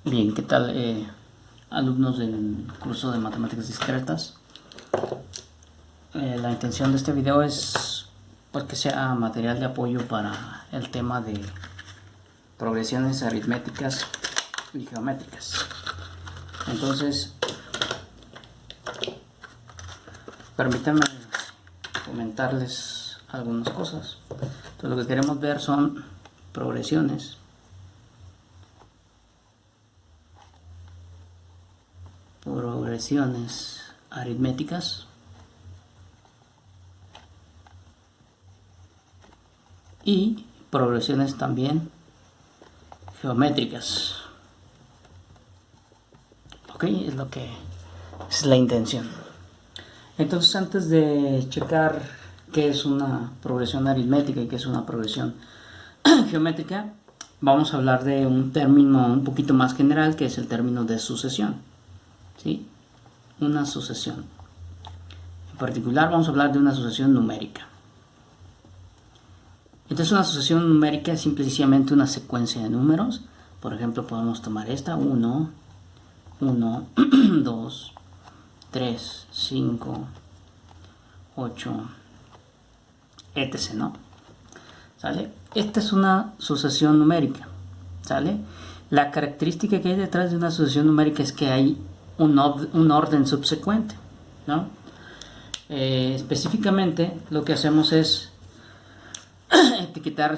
Bien, ¿qué tal, alumnos del curso de matemáticas discretas? La intención de este video es pues, que sea material de apoyo para el tema de progresiones aritméticas y geométricas. Entonces, permítanme comentarles algunas cosas. Entonces, lo que queremos ver son progresiones aritméticas y progresiones también geométricas. Ok, es la intención. Entonces, antes de checar qué es una progresión aritmética y qué es una progresión geométrica, vamos a hablar de un término un poquito más general, que es el término de sucesión. ¿Sí? Una sucesión. En particular vamos a hablar de una sucesión numérica. Entonces, una sucesión numérica es simplemente una secuencia de números. Por ejemplo, podemos tomar esta: 1, 1, 2, 3, 5, 8, etc., ¿no? ¿Sale? Esta es una sucesión numérica. ¿Sale? La característica que hay detrás de una sucesión numérica es que hay un orden subsecuente, ¿no? Específicamente, lo que hacemos es etiquetar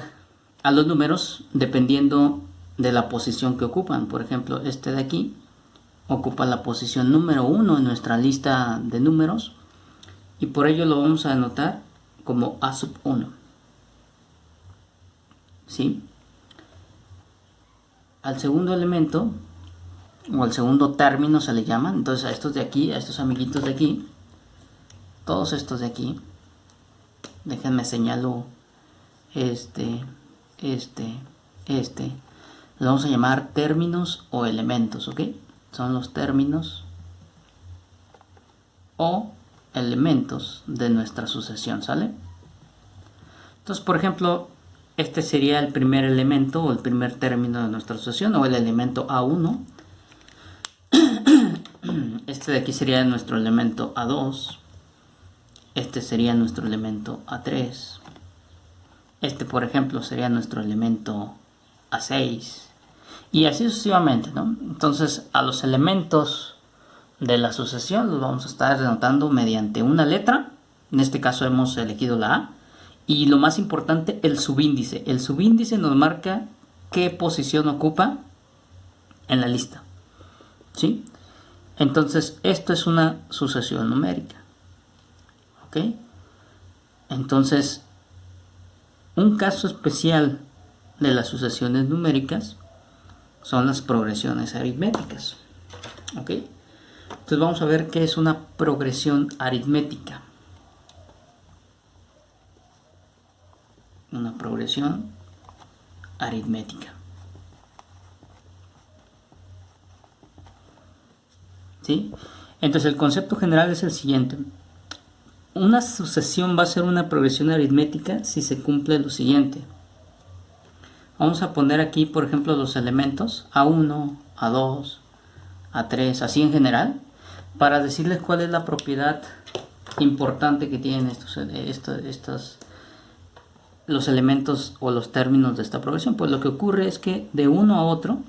a los números dependiendo de la posición que ocupan. Por ejemplo, este de aquí ocupa la posición número 1 en nuestra lista de números, y por ello lo vamos a anotar como A sub 1. ¿Sí? Al segundo elemento, o al segundo término se le llama, entonces a estos de aquí, a estos amiguitos de aquí, todos estos de aquí, déjenme señalo este, los vamos a llamar términos o elementos, ¿ok? Son los términos o elementos de nuestra sucesión, ¿sale? Entonces, por ejemplo, este sería el primer elemento o el primer término de nuestra sucesión, o el elemento A1. Este de aquí sería nuestro elemento A2. Este sería nuestro elemento A3. Este, por ejemplo, sería nuestro elemento A6. Y así sucesivamente, ¿no? Entonces, a los elementos de la sucesión los vamos a estar denotando mediante una letra. En este caso hemos elegido la A. Y lo más importante, el subíndice. El subíndice nos marca qué posición ocupa en la lista. ¿Sí? Entonces, esto es una sucesión numérica. ¿Ok? Entonces, un caso especial de las sucesiones numéricas son las progresiones aritméticas. ¿Ok? Entonces vamos a ver qué es una progresión aritmética. Una progresión aritmética. ¿Sí? Entonces el concepto general es el siguiente. Una sucesión va a ser una progresión aritmética si se cumple lo siguiente. Vamos a poner aquí, por ejemplo, los elementos A1, A2, A3, así en general, para decirles cuál es la propiedad importante que tienen los elementos o los términos de esta progresión. Pues lo que ocurre es que de uno a otro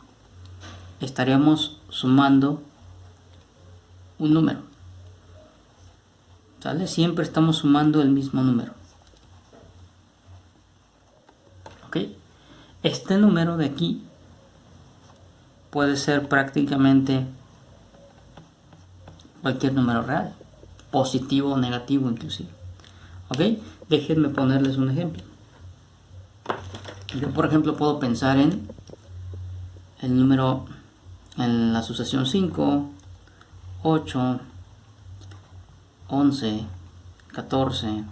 estaríamos sumando un número. ¿Sale? Siempre estamos sumando el mismo número. ¿Ok? Este número de aquí puede ser prácticamente cualquier número real, positivo o negativo inclusive. ¿Ok? Déjenme ponerles un ejemplo. Yo, por ejemplo, puedo pensar en el número, en la sucesión 5, 8, 11, 14,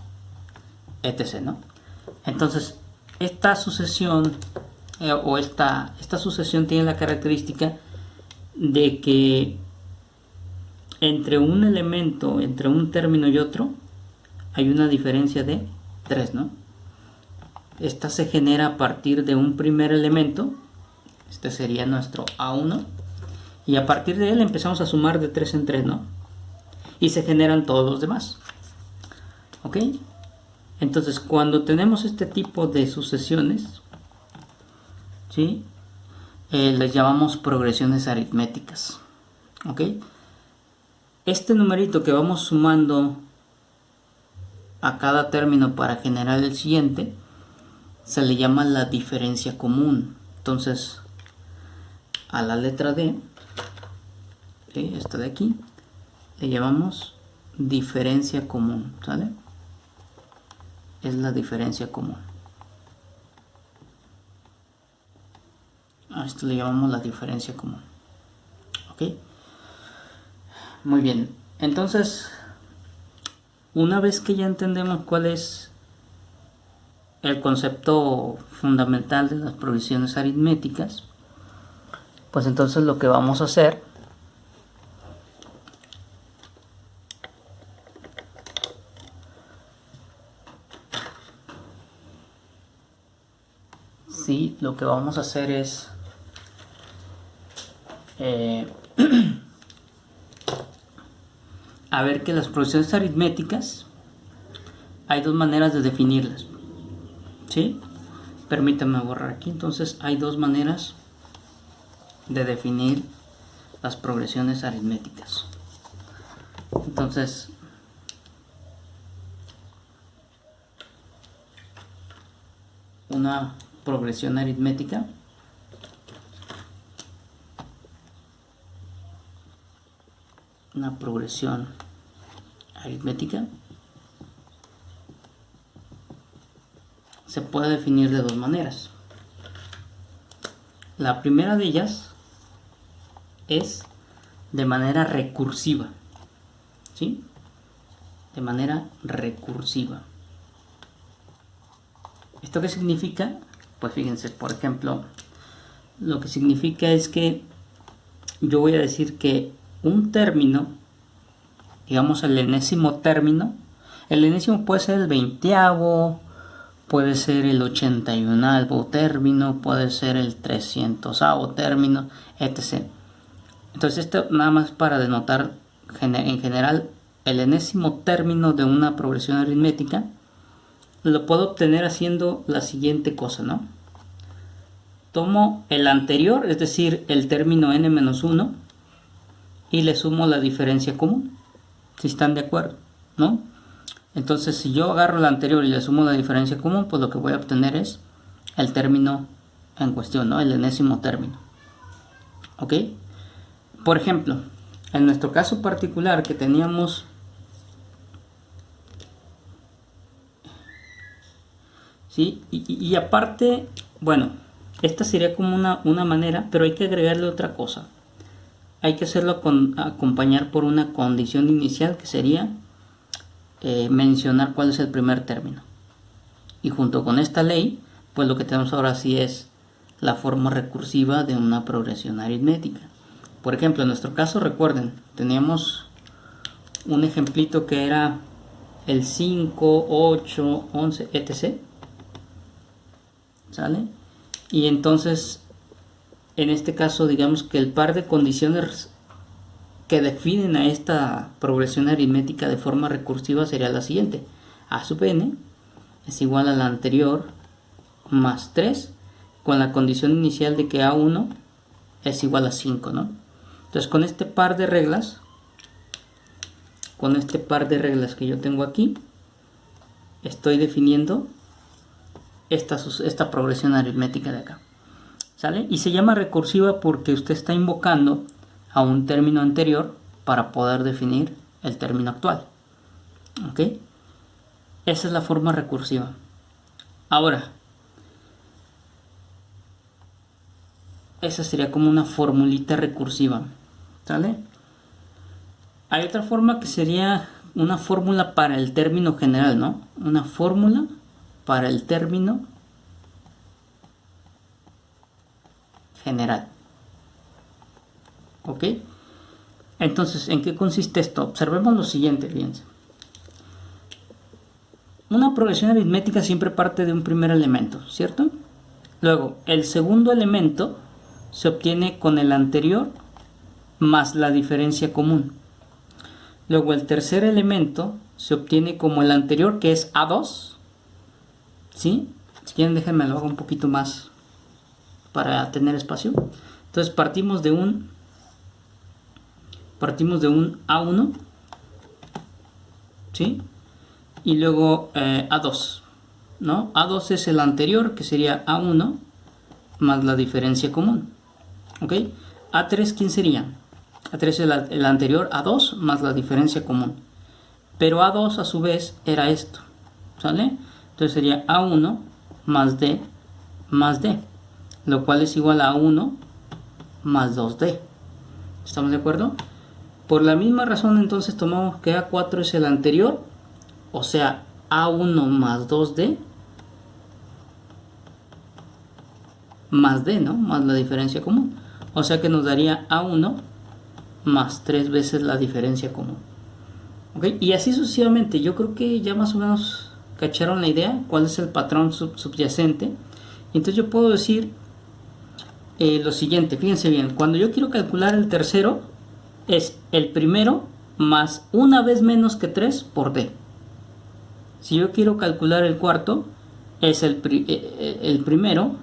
etc., ¿no? Entonces, esta sucesión esta sucesión tiene la característica de que entre un elemento, entre un término y otro, hay una diferencia de 3, ¿no? Esta se genera a partir de un primer elemento. Este sería nuestro A1. Y a partir de él empezamos a sumar de 3 en 3, ¿no? Y se generan todos los demás. ¿Ok? Entonces, cuando tenemos este tipo de sucesiones, ¿sí? Les llamamos progresiones aritméticas. ¿Ok? Este numerito que vamos sumando a cada término para generar el siguiente se le llama la diferencia común. Entonces, a la letra D, ¿okay? Esta de aquí, le llamamos diferencia común, ¿sale? Es la diferencia común. A esto le llamamos la diferencia común. ¿Ok? Muy bien. Entonces, una vez que ya entendemos cuál es el concepto fundamental de las progresiones aritméticas, pues entonces lo que vamos a hacer es a ver que las progresiones aritméticas hay dos maneras de definirlas, ¿sí? Permítanme borrar aquí. Entonces hay dos maneras de definir las progresiones aritméticas. Entonces, una progresión aritmética se puede definir de dos maneras. La primera de ellas es de manera recursiva, ¿sí? De manera recursiva. ¿Esto qué significa? Pues fíjense, por ejemplo, lo que significa es que yo voy a decir que un término, digamos el enésimo término, el enésimo puede ser el 20avo, puede ser el 81avo término, puede ser el 300avo término, etc. Entonces esto nada más para denotar en general el enésimo término de una progresión aritmética. Lo puedo obtener haciendo la siguiente cosa, ¿no? Tomo el anterior, es decir, el término n-1, y le sumo la diferencia común, si están de acuerdo, ¿no? Entonces, si yo agarro el anterior y le sumo la diferencia común, pues lo que voy a obtener es el término en cuestión, ¿no? El enésimo término. ¿Ok? Por ejemplo, en nuestro caso particular que teníamos ¿sí? Y aparte, bueno, esta sería como una manera, pero hay que agregarle otra cosa. Hay que hacerlo acompañar por una condición inicial que sería mencionar cuál es el primer término. Y junto con esta ley, pues lo que tenemos ahora sí es la forma recursiva de una progresión aritmética. Por ejemplo, en nuestro caso, recuerden, teníamos un ejemplito que era el 5, 8, 11, etc. ¿Sale? Y entonces, en este caso, digamos que el par de condiciones que definen a esta progresión aritmética de forma recursiva sería la siguiente. A sub n es igual a la anterior más 3, con la condición inicial de que A1 es igual a 5, ¿no? Entonces, con este par de reglas que yo tengo aquí, estoy definiendo esta progresión aritmética de acá, ¿sale? Y se llama recursiva porque usted está invocando a un término anterior para poder definir el término actual. ¿Ok? Esa es la forma recursiva. Ahora, esa sería como una formulita recursiva, ¿sale? Hay otra forma que sería una fórmula para el término general, ¿no? Una fórmula para el término general. ¿Ok? Entonces, ¿en qué consiste esto? Observemos lo siguiente, fíjense. Una progresión aritmética siempre parte de un primer elemento, ¿cierto? Luego, el segundo elemento se obtiene con el anterior más la diferencia común. Luego el tercer elemento se obtiene como el anterior, que es A2. ¿Sí? Si quieren déjenme lo hago un poquito más para tener espacio. Entonces partimos de un A1, ¿sí? Y luego A2, ¿no? A2 es el anterior, que sería A1 más la diferencia común, ¿ok? A3, ¿quién sería? A3 es el anterior A2 más la diferencia común. Pero A2 a su vez era esto, ¿sale? Entonces sería A1 más D, lo cual es igual a A1 más 2D. ¿Estamos de acuerdo? Por la misma razón entonces tomamos que A4 es el anterior, o sea A1 más 2D más D, ¿no? Más la diferencia común. O sea que nos daría A1 más 3 veces la diferencia común. ¿Ok? Y así sucesivamente. Yo creo que ya más o menos cacharon la idea, cuál es el patrón subyacente. Entonces yo puedo decir lo siguiente, fíjense bien, cuando yo quiero calcular el tercero, es el primero más una vez menos que 3 por D. Si yo quiero calcular el cuarto, es el primero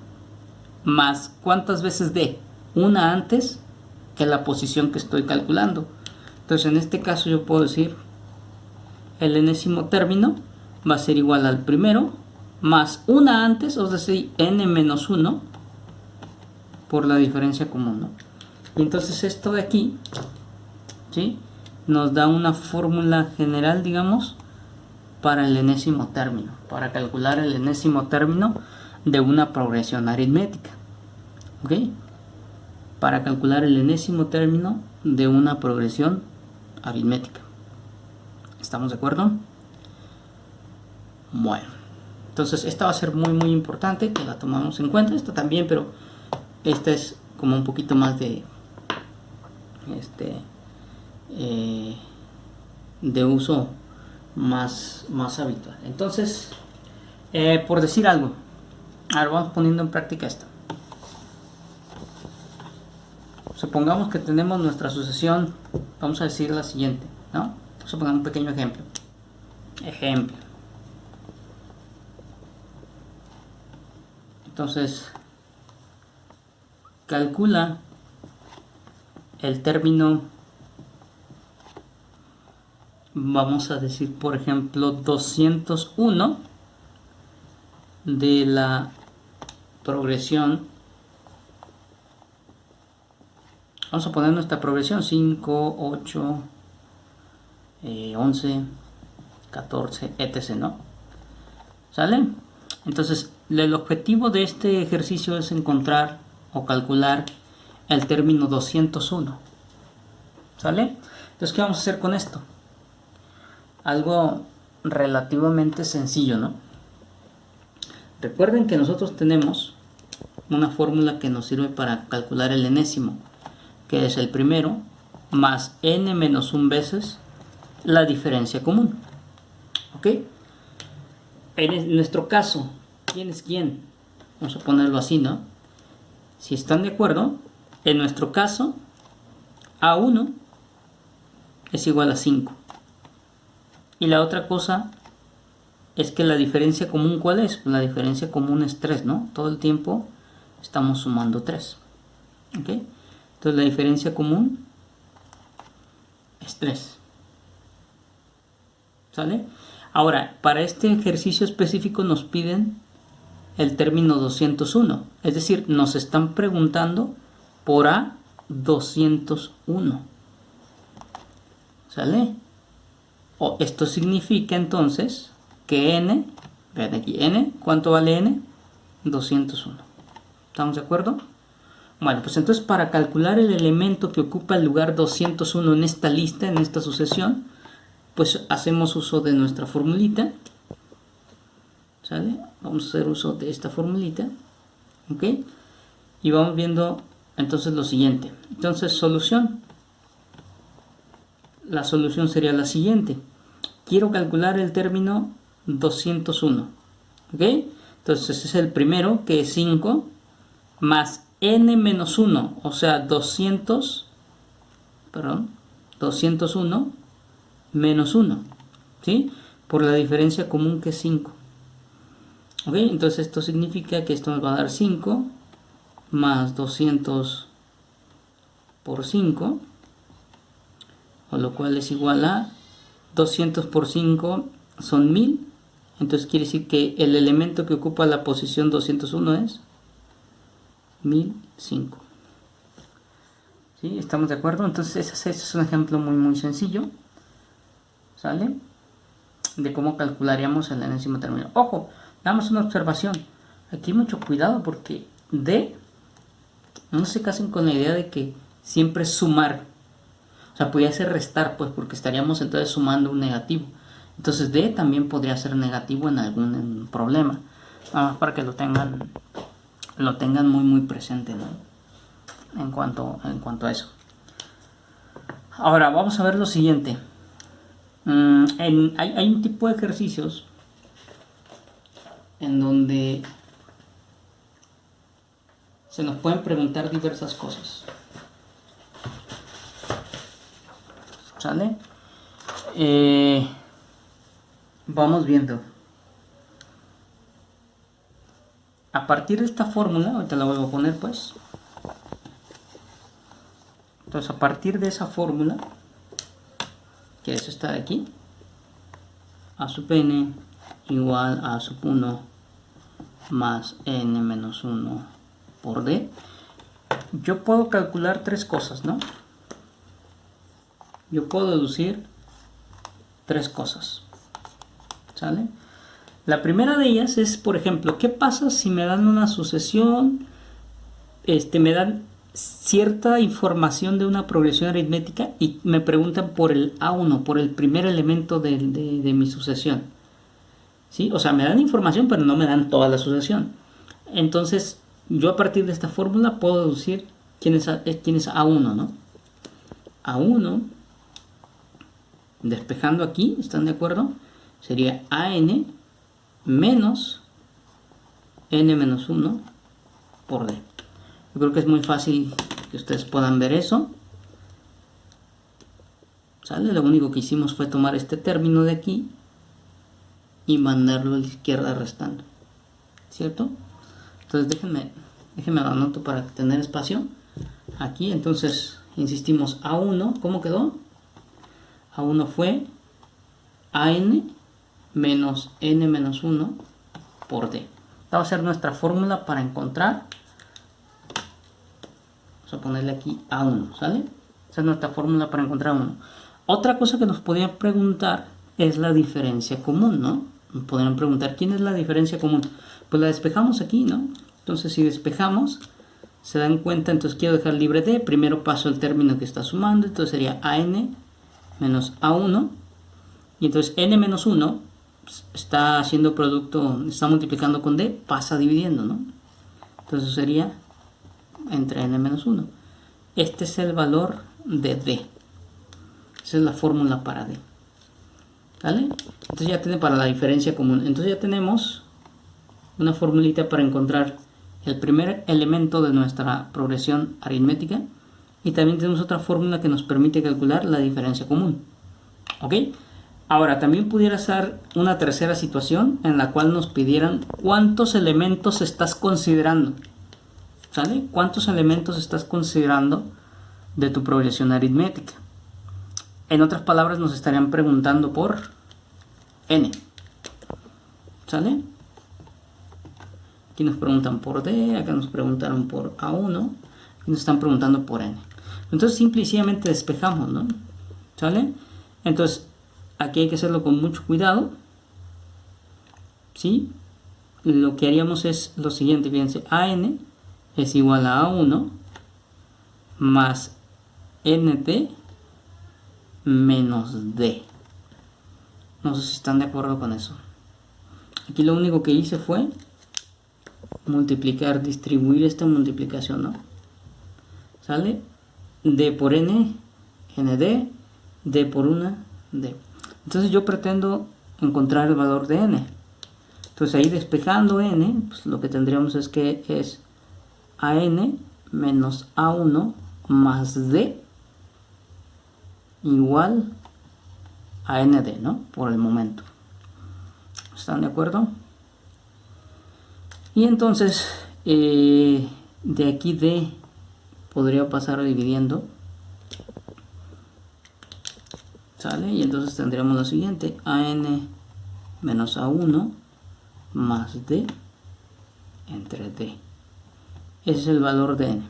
más ¿cuántas veces D? Una antes que la posición que estoy calculando. Entonces en este caso yo puedo decir el enésimo término va a ser igual al primero más una antes, es decir, n menos 1 por la diferencia común, ¿no? Y entonces esto de aquí, ¿sí?, nos da una fórmula general, digamos, para el enésimo término, para calcular el enésimo término de una progresión aritmética. ¿Ok? Para calcular el enésimo término de una progresión aritmética. ¿Estamos de acuerdo? Bueno, entonces esta va a ser muy importante que la tomamos en cuenta. Esta también, pero esta es como un poquito más de uso más habitual. Entonces, por decir algo, ahora vamos poniendo en práctica esto. Supongamos que tenemos nuestra sucesión, vamos a decir la siguiente, ¿no? Vamos a poner un pequeño ejemplo. Entonces, calcula el término, vamos a decir por ejemplo 201 de la progresión. Vamos a poner nuestra progresión 5, 8, 11, 14, etc., ¿no? ¿Sale? Entonces, el objetivo de este ejercicio es encontrar o calcular el término 201. ¿Sale? Entonces, ¿qué vamos a hacer con esto? Algo relativamente sencillo, ¿no? Recuerden que nosotros tenemos una fórmula que nos sirve para calcular el enésimo, que es el primero más n menos 1 veces la diferencia común. ¿Ok? En nuestro caso, ¿quién es quién? Vamos a ponerlo así, ¿no? Si están de acuerdo, en nuestro caso, A1 es igual a 5. Y la otra cosa es que la diferencia común, ¿cuál es? Pues la diferencia común es 3, ¿no? Todo el tiempo estamos sumando 3. ¿Ok? Entonces la diferencia común es 3. ¿Sale? Ahora, para este ejercicio específico nos piden el término 201. Es decir, nos están preguntando por A201. ¿Sale? Esto significa entonces que n, vean aquí, n, ¿cuánto vale n? 201. ¿Estamos de acuerdo? Bueno, pues entonces para calcular el elemento que ocupa el lugar 201 en esta lista, en esta sucesión, pues hacemos uso de nuestra formulita. ¿Sale? Vamos a hacer uso de esta formulita. ¿Ok? Y vamos viendo entonces lo siguiente. Entonces, solución. La solución sería la siguiente. Quiero calcular el término 201. ¿Ok? Entonces es el primero, que es 5, más n menos 1, o sea 200 perdón, 201 menos 1, ¿sí? Por la diferencia común que es 5. Ok, entonces esto significa que esto nos va a dar 5 más 200 por 5, con lo cual es igual a 200 por 5 son 1000. Entonces quiere decir que el elemento que ocupa la posición 201 es 1005. ¿Sí? ¿Estamos de acuerdo? Entonces ese es un ejemplo muy sencillo, ¿sale? De cómo calcularíamos el enésimo término. Ojo, damos una observación. Aquí mucho cuidado porque D, no se casen con la idea de que siempre es sumar. O sea, podría ser restar, pues, porque estaríamos entonces sumando un negativo. Entonces D también podría ser negativo en algún problema. Nada más para que lo tengan muy presente, ¿no? En cuanto a eso. Ahora vamos a ver lo siguiente. Hay un tipo de ejercicios en donde se nos pueden preguntar diversas cosas. ¿Sale? Vamos viendo. A partir de esta fórmula, ahorita la vuelvo a poner pues. Entonces a partir de esa fórmula, que es esta de aquí, a sub n igual a sub 1 más n menos 1 por d, yo puedo calcular tres cosas, ¿no? Yo puedo deducir tres cosas, ¿sale? La primera de ellas es, por ejemplo, ¿qué pasa si me dan una sucesión, me dan cierta información de una progresión aritmética y me preguntan por el A1, por el primer elemento de mi sucesión? ¿Sí? O sea, me dan información, pero no me dan toda la sucesión. Entonces, yo a partir de esta fórmula puedo deducir quién es A1, ¿no? A1, despejando aquí, ¿están de acuerdo? Sería AN menos n menos 1 por d. Yo creo que es muy fácil que ustedes puedan ver eso. ¿Sale? Lo único que hicimos fue tomar este término de aquí y mandarlo a la izquierda restando, ¿cierto? Entonces déjenme lo anoto para tener espacio aquí. Entonces insistimos, A1, ¿cómo quedó? A1 fue AN menos n menos 1 por d. Esta va a ser nuestra fórmula para encontrar. Vamos a ponerle aquí A1, ¿sale? Esa es nuestra fórmula para encontrar 1. Otra cosa que nos podrían preguntar es la diferencia común, ¿no? Nos podrían preguntar, ¿quién es la diferencia común? Pues la despejamos aquí, ¿no? Entonces si despejamos, se dan cuenta, entonces quiero dejar libre d, primero paso el término que está sumando, entonces sería AN menos A1, y entonces n menos 1 está haciendo producto, está multiplicando con d, pasa dividiendo, ¿no? Entonces sería entre n menos 1. Este es el valor de d. Esa es la fórmula para d. ¿Vale? Entonces ya tiene para la diferencia común. Entonces ya tenemos una formulita para encontrar el primer elemento de nuestra progresión aritmética. Y también tenemos otra fórmula que nos permite calcular la diferencia común. ¿Ok? Ahora, también pudiera ser una tercera situación en la cual nos pidieran cuántos elementos estás considerando. ¿Sale? ¿Cuántos elementos estás considerando de tu progresión aritmética? En otras palabras, nos estarían preguntando por n. ¿Sale? Aquí nos preguntan por d, acá nos preguntaron por A1, y nos están preguntando por n. Entonces, simple y sencillamente despejamos, ¿no? ¿Sale? Entonces, aquí hay que hacerlo con mucho cuidado. ¿Sí? Lo que haríamos es lo siguiente, fíjense, AN es igual a A1 más NT menos D. No sé si están de acuerdo con eso. Aquí lo único que hice fue multiplicar, distribuir esta multiplicación, ¿no? ¿Sale? D por N, ND, D por 1, D. Entonces yo pretendo encontrar el valor de N. Entonces ahí despejando N, pues lo que tendríamos es que es AN menos A1 más D igual a nd, ¿no? Por el momento. ¿Están de acuerdo? Y entonces, de aquí d podría pasar dividiendo. ¿Sale? Y entonces tendríamos lo siguiente. an menos a1 más d entre d. Ese es el valor de n.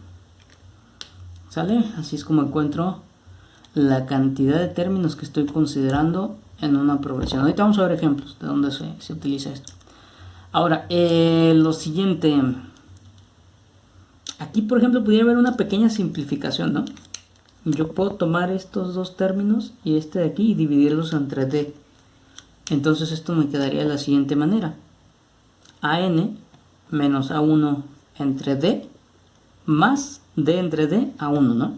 ¿Sale? Así es como encuentro la cantidad de términos que estoy considerando en una progresión. Ahorita vamos a ver ejemplos de dónde se utiliza esto. Ahora, lo siguiente. Aquí, por ejemplo, pudiera haber una pequeña simplificación, ¿no? Yo puedo tomar estos dos términos y este de aquí y dividirlos entre d. Entonces esto me quedaría de la siguiente manera. an menos a1 entre d más d entre d a 1, ¿no?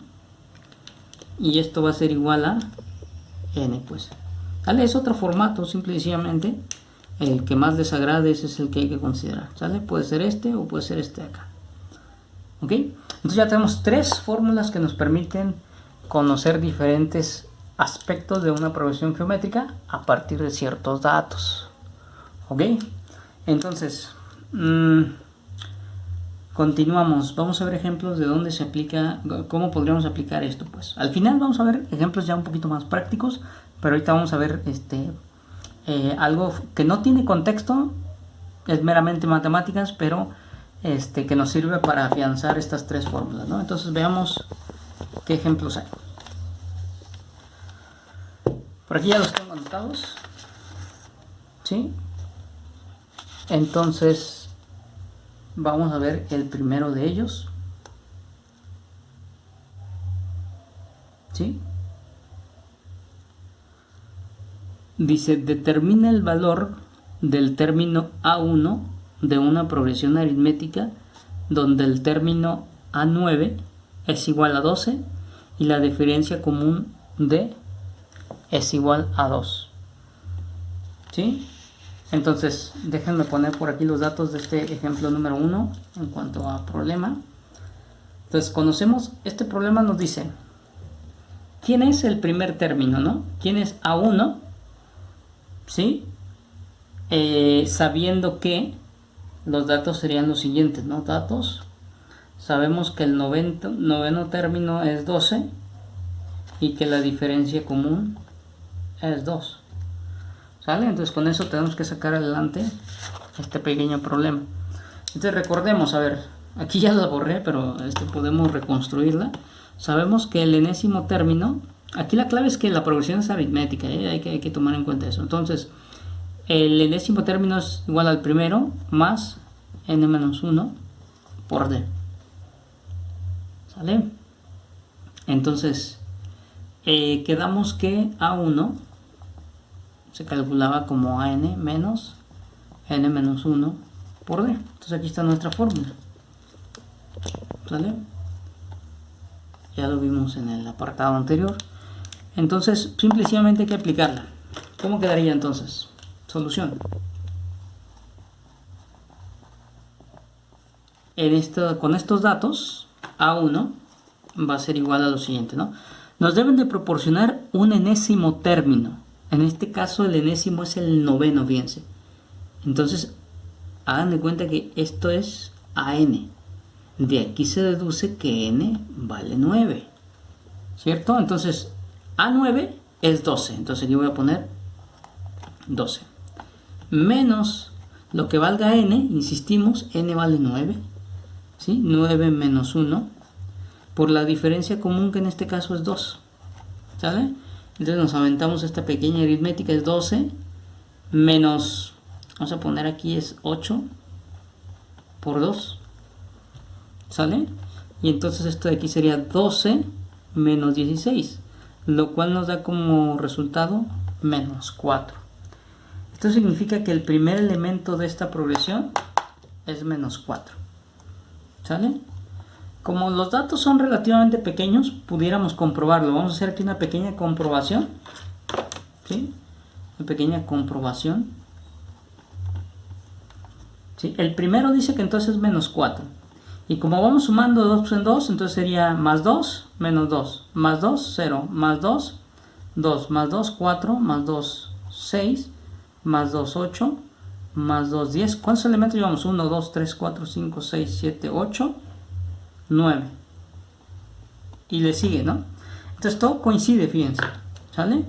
Y esto va a ser igual a n, pues. ¿Sale? Es otro formato, simple y sencillamente. El que más les agrade, ese es el que hay que considerar. ¿Sale? Puede ser este o puede ser este de acá. ¿Ok? Entonces ya tenemos tres fórmulas que nos permiten conocer diferentes aspectos de una progresión geométrica a partir de ciertos datos. ¿Ok? Entonces, continuamos. Vamos a ver ejemplos de dónde se aplica, cómo podríamos aplicar esto. Pues al final vamos a ver ejemplos ya un poquito más prácticos, pero ahorita vamos a ver algo que no tiene contexto, es meramente matemáticas, pero que nos sirve para afianzar estas tres fórmulas, ¿no? Entonces veamos qué ejemplos hay. Por aquí ya los tengo anotados, ¿sí? Entonces vamos a ver el primero de ellos, ¿sí? Dice, determina el valor del término A1 de una progresión aritmética donde el término A9 es igual a 12 y la diferencia común D es igual a 2. ¿Sí? Entonces, déjenme poner por aquí los datos de este ejemplo número 1 en cuanto a problema. Entonces, conocemos, este problema nos dice, ¿quién es el primer término, no? ¿Quién es A1? ¿Sí? Sabiendo que los datos serían los siguientes, ¿no? Datos. Sabemos que el noveno término es 12 y que la diferencia común es 2. ¿Sale? Entonces con eso tenemos que sacar adelante este pequeño problema. Entonces recordemos, a ver, aquí ya la borré, pero podemos reconstruirla. Sabemos que el enésimo término, aquí la clave es que la progresión es aritmética, hay que tomar en cuenta eso. Entonces, el enésimo término es igual al primero más n-1 por d. ¿Sale? Entonces, quedamos que A1 se calculaba como an menos n-1 por d. Entonces aquí está nuestra fórmula. ¿Sale? Ya lo vimos en el apartado anterior. Entonces, simplemente hay que aplicarla. ¿Cómo quedaría entonces? Solución. Con estos datos, A1 va a ser igual a lo siguiente, ¿no? Nos deben de proporcionar un enésimo término. En este caso el enésimo es el noveno, fíjense. Entonces, hagan de cuenta que esto es AN. De aquí se deduce que N vale 9. ¿Cierto? Entonces, A9 es 12. Entonces yo voy a poner 12. Menos lo que valga N, insistimos, N vale 9. ¿Sí? 9 menos 1. Por la diferencia común que en este caso es 2. ¿Sale? Entonces nos aventamos esta pequeña aritmética, es 12 menos, vamos a poner aquí es 8 por 2. ¿Sale? Y entonces esto de aquí sería 12 menos 16, lo cual nos da como resultado menos 4. Esto significa que el primer elemento de esta progresión es menos 4. ¿Sale? Como los datos son relativamente pequeños, pudiéramos comprobarlo. Vamos a hacer aquí una pequeña comprobación. ¿Sí? Una pequeña comprobación. ¿Sí? El primero dice que entonces es menos 4. Y como vamos sumando 2 en 2, entonces sería más 2, menos 2. Más 2, 0. Más 2, 2 más 2, 4, más 2, 6, más 2, 8, más 2, 10. ¿Cuántos elementos llevamos? 1, 2, 3, 4, 5, 6, 7, 8, 9. Y le sigue, ¿no? Entonces todo coincide, fíjense, ¿sale?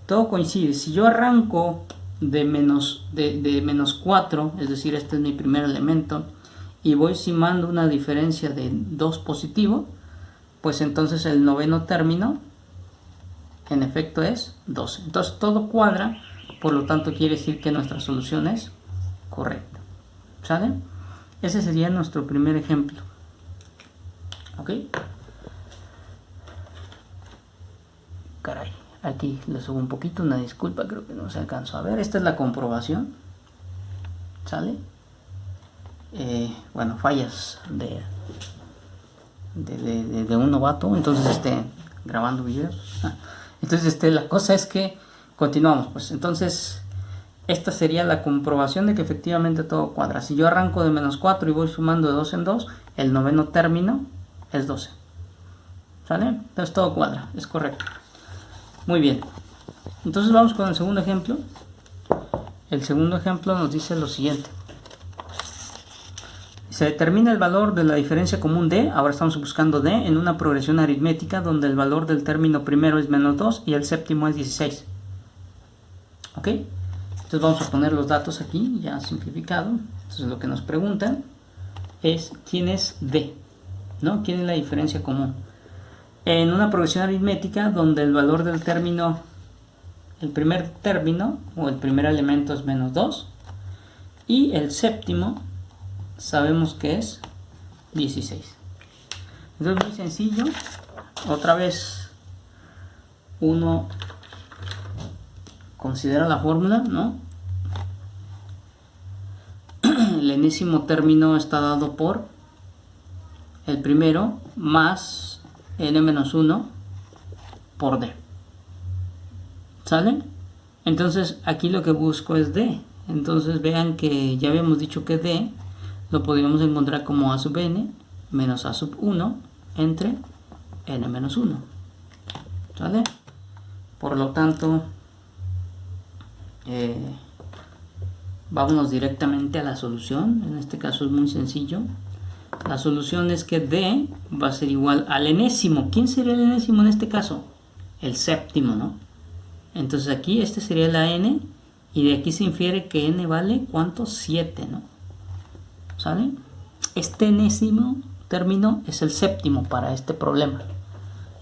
Todo coincide. Si yo arranco de menos 4, es decir, este es mi primer elemento, y voy sumando una diferencia de 2 positivo, pues entonces el noveno término en efecto es 12. Entonces todo cuadra, por lo tanto quiere decir que nuestra solución es correcta. ¿Sale? Ese sería nuestro primer ejemplo. ¿Ok? Caray, aquí le subo un poquito, una disculpa, creo que no se alcanzó a ver. Esta es la comprobación. ¿Sale? Bueno, fallas de un novato, entonces grabando videos. Entonces la cosa es que continuamos, pues entonces esta sería la comprobación de que efectivamente todo cuadra. Si yo arranco de menos 4 y voy sumando de 2 en 2, el noveno término es 12. ¿Sale? Entonces todo cuadra, es correcto. Muy bien. Entonces vamos con el segundo ejemplo. El segundo ejemplo nos dice lo siguiente. Se determina el valor de la diferencia común d, ahora estamos buscando d, en una progresión aritmética donde el valor del término primero es menos 2 y el séptimo es 16. ¿Ok? Entonces vamos a poner los datos aquí, ya simplificado. Entonces lo que nos preguntan es quién es d, ¿no? ¿Quién es la diferencia común? En una progresión aritmética donde el valor del término, el primer término o el primer elemento es menos 2 y el séptimo sabemos que es 16. Entonces muy sencillo. Otra vez uno considera la fórmula, ¿no? El enésimo término está dado por el primero más n-1 por d. ¿Sale? Entonces aquí lo que busco es d. Entonces vean que ya habíamos dicho que d lo podríamos encontrar como a sub n menos a sub 1 entre n menos 1. ¿Sale? Por lo tanto, vámonos directamente a la solución. En este caso es muy sencillo. La solución es que d va a ser igual al enésimo. ¿Quién sería el enésimo en este caso? El séptimo, ¿no? Entonces aquí este sería la n y de aquí se infiere que n vale ¿cuánto? 7, ¿no? ¿Sale? Este enésimo término es el séptimo para este problema.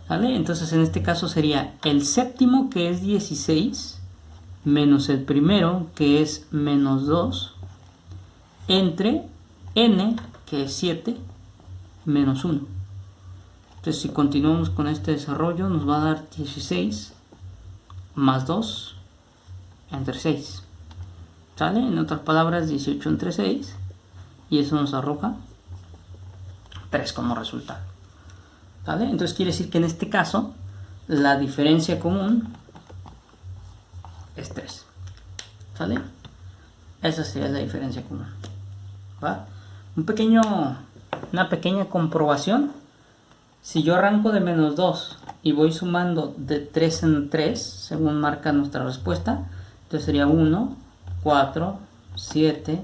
¿Sale? Entonces en este caso sería el séptimo, que es 16, menos el primero, que es menos 2, entre n, que es 7, menos 1. Entonces si continuamos con este desarrollo nos va a dar 16 más 2 entre 6. ¿Sale? En otras palabras, 18 entre 6. Y eso nos arroja 3 como resultado. ¿Vale? Entonces quiere decir que en este caso la diferencia común es 3. ¿Sale? Esa sería la diferencia común. ¿Va? Una pequeña comprobación. Si yo arranco de menos 2 y voy sumando de 3 en 3, según marca nuestra respuesta, entonces sería 1, 4, 7,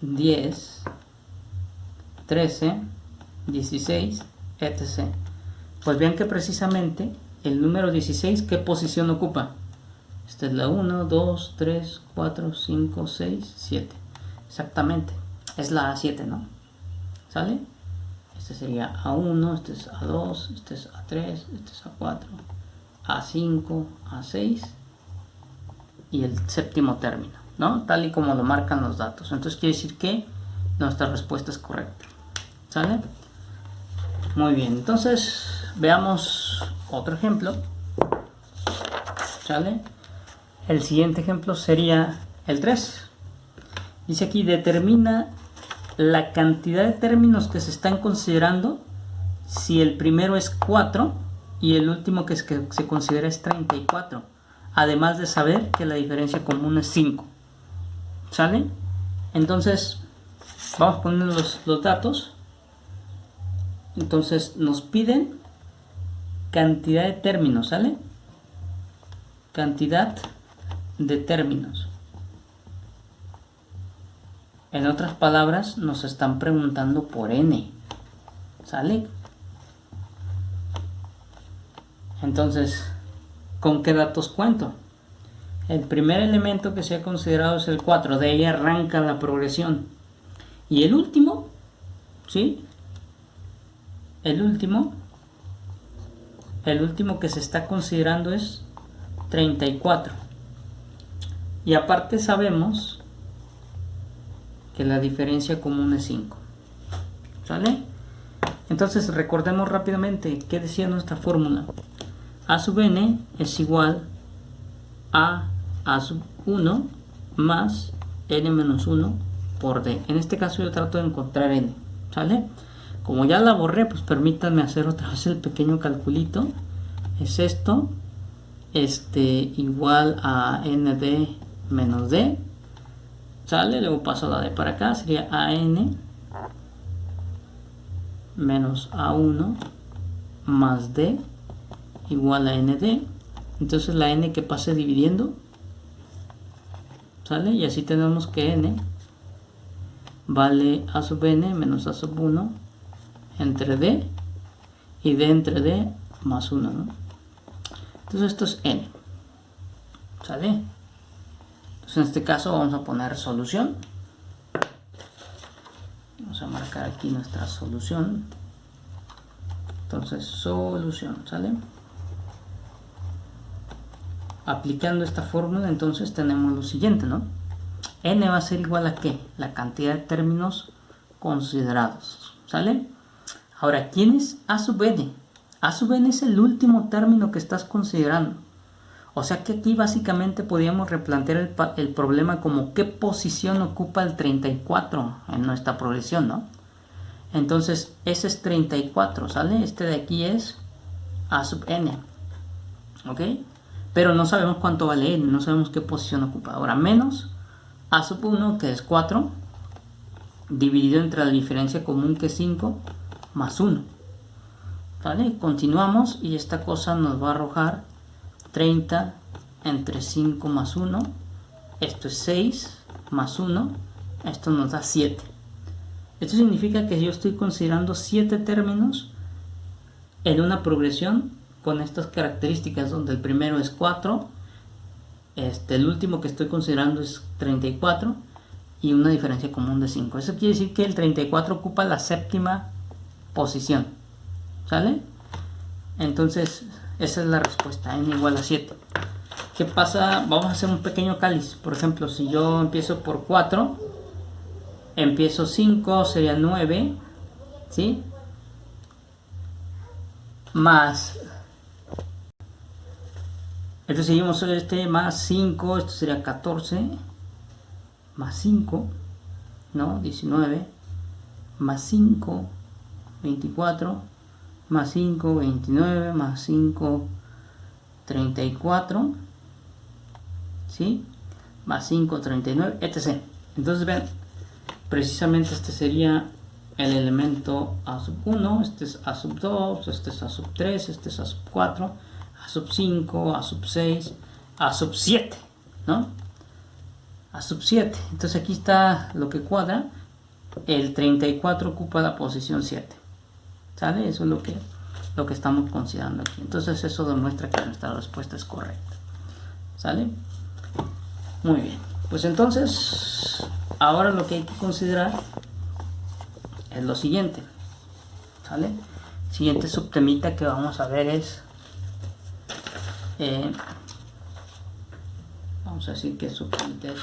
10, 13, 16, etc. Pues vean que precisamente el número 16, ¿qué posición ocupa? Esta es la 1, 2, 3, 4, 5, 6, 7. Exactamente. Es la A7, ¿no? ¿Sale? Este sería A1, este es A2, este es A3, este es A4, A5, A6 y el séptimo término, ¿no? Tal y como lo marcan los datos. Entonces quiere decir que nuestra respuesta es correcta. ¿Sale? Muy bien, entonces veamos otro ejemplo. ¿Sale? El siguiente ejemplo sería el 3. Dice aquí, determina la cantidad de términos que se están considerando si el primero es 4 y el último que se considera es 34. Además de saber que la diferencia común es 5. ¿Sale? Entonces, vamos poniendo los datos. Entonces, nos piden cantidad de términos, ¿sale? cantidad de términos. En otras palabras, nos están preguntando por n. ¿Sale? Entonces, ¿con qué datos cuento? El primer elemento que se ha considerado es el 4. De ahí arranca la progresión. Y el último, ¿sí? El último que se está considerando es 34. Y aparte sabemos que la diferencia común es 5. ¿Sale? Entonces recordemos rápidamente qué decía nuestra fórmula. A sub n es igual a sub 1 más n menos 1 por d. En este caso yo trato de encontrar n. ¿Sale? Como ya la borré, pues permítanme hacer otra vez el pequeño calculito. Es esto. Igual a nd menos d. ¿Sale? Luego paso la d para acá. Sería an menos a1 más d igual a nd. Entonces la n que pase dividiendo. ¿Sale? Y así tenemos que n vale a sub n menos a sub 1 entre d y d entre d más 1, ¿no? Entonces esto es n. ¿Sale? Entonces en este caso vamos a poner solución. Vamos a marcar aquí nuestra solución. Entonces solución, ¿sale? Aplicando esta fórmula, entonces tenemos lo siguiente, ¿no? N va a ser igual a ¿qué? La cantidad de términos considerados, ¿sale? Ahora, ¿quién es a sub n? A sub n es el último término que estás considerando. O sea que aquí básicamente podríamos replantear el problema como ¿qué posición ocupa el 34 en nuestra progresión, ¿no? Entonces, ese es 34, ¿sale? Este de aquí es a sub n, ¿ok? Pero no sabemos cuánto vale n, no sabemos qué posición ocupa. Ahora, menos a sub 1, que es 4, dividido entre la diferencia común, que es 5, más 1. ¿Vale? Continuamos y esta cosa nos va a arrojar 30 entre 5 más 1. Esto es 6 más 1. Esto nos da 7. Esto significa que yo estoy considerando 7 términos en una progresión con estas características, donde el primero es 4, el último que estoy considerando es 34 y una diferencia común de 5. Eso quiere decir que el 34 ocupa la séptima posición, ¿sale? Entonces esa es la respuesta, n igual a 7. ¿Qué pasa? Vamos a hacer un pequeño cáliz. Por ejemplo, si yo empiezo por 4, empiezo 5, sería 9, ¿sí? Más, entonces seguimos más 5, esto sería 14, más 5, ¿no? 19, más 5, 24, más 5, 29, más 5, 34, ¿sí? Más 5, 39, etc. Entonces vean, precisamente este sería el elemento a sub 1, este es a sub 2, este es a sub 3, este es a sub 4, a sub 5, a sub 6, a sub 7, ¿no? A sub 7. Entonces aquí está lo que cuadra. El 34 ocupa la posición 7. ¿Sale? Eso es lo que estamos considerando aquí. Entonces eso demuestra que nuestra respuesta es correcta. ¿Sale? Muy bien. Pues entonces, ahora lo que hay que considerar es lo siguiente. ¿Sale? El siguiente subtemita que vamos a ver es... vamos a decir que subtemita es...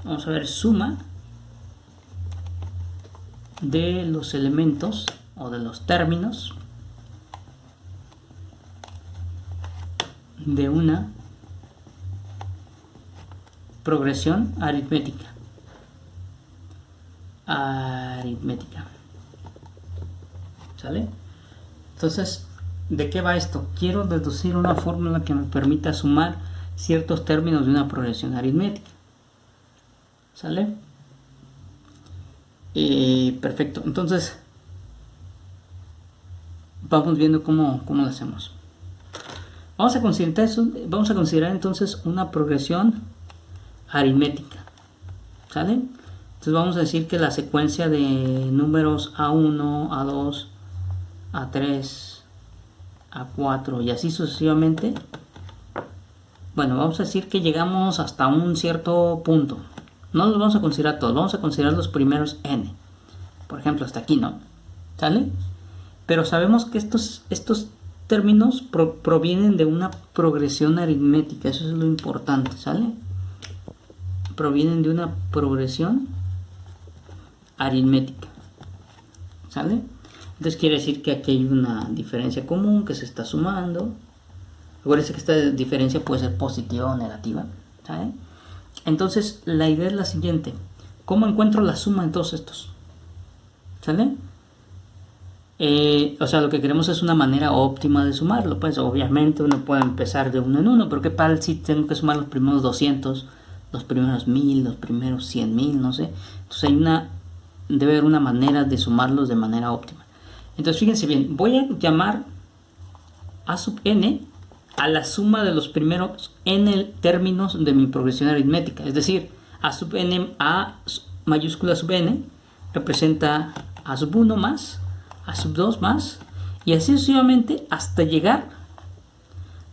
Vamos a ver suma de los elementos o de los términos de una progresión aritmética. ¿Sale? Entonces, ¿de qué va esto? Quiero deducir una fórmula que me permita sumar ciertos términos de una progresión aritmética. ¿Sale? Perfecto. Entonces, vamos viendo cómo lo hacemos. Vamos a considerar entonces una progresión aritmética. ¿Sale? Entonces vamos a decir que la secuencia de números A1, A2, A3, A4 y así sucesivamente. Bueno, vamos a decir que llegamos hasta un cierto punto. No los vamos a considerar todos, vamos a considerar los primeros n. Por ejemplo, hasta aquí, ¿no? ¿Sale? Pero sabemos que estos términos provienen de una progresión aritmética. Eso es lo importante, ¿sale? Provienen de una progresión aritmética. ¿Sale? Entonces quiere decir que aquí hay una diferencia común que se está sumando. Acuérdense que esta diferencia puede ser positiva o negativa. ¿Sale? Entonces la idea es la siguiente. ¿Cómo encuentro la suma de todos estos? ¿Sale? O sea, lo que queremos es una manera óptima de sumarlo. Pues obviamente uno puede empezar de uno en uno, pero ¿qué tal si tengo que sumar los primeros 200, los primeros 1000, los primeros 100,000, no sé? Entonces debe haber una manera de sumarlos de manera óptima. Entonces fíjense bien, voy a llamar a sub n a la suma de los primeros n términos de mi progresión aritmética. Es decir, a sub n, a mayúscula sub n representa a sub 1 más, a sub 2 más, y así sucesivamente hasta llegar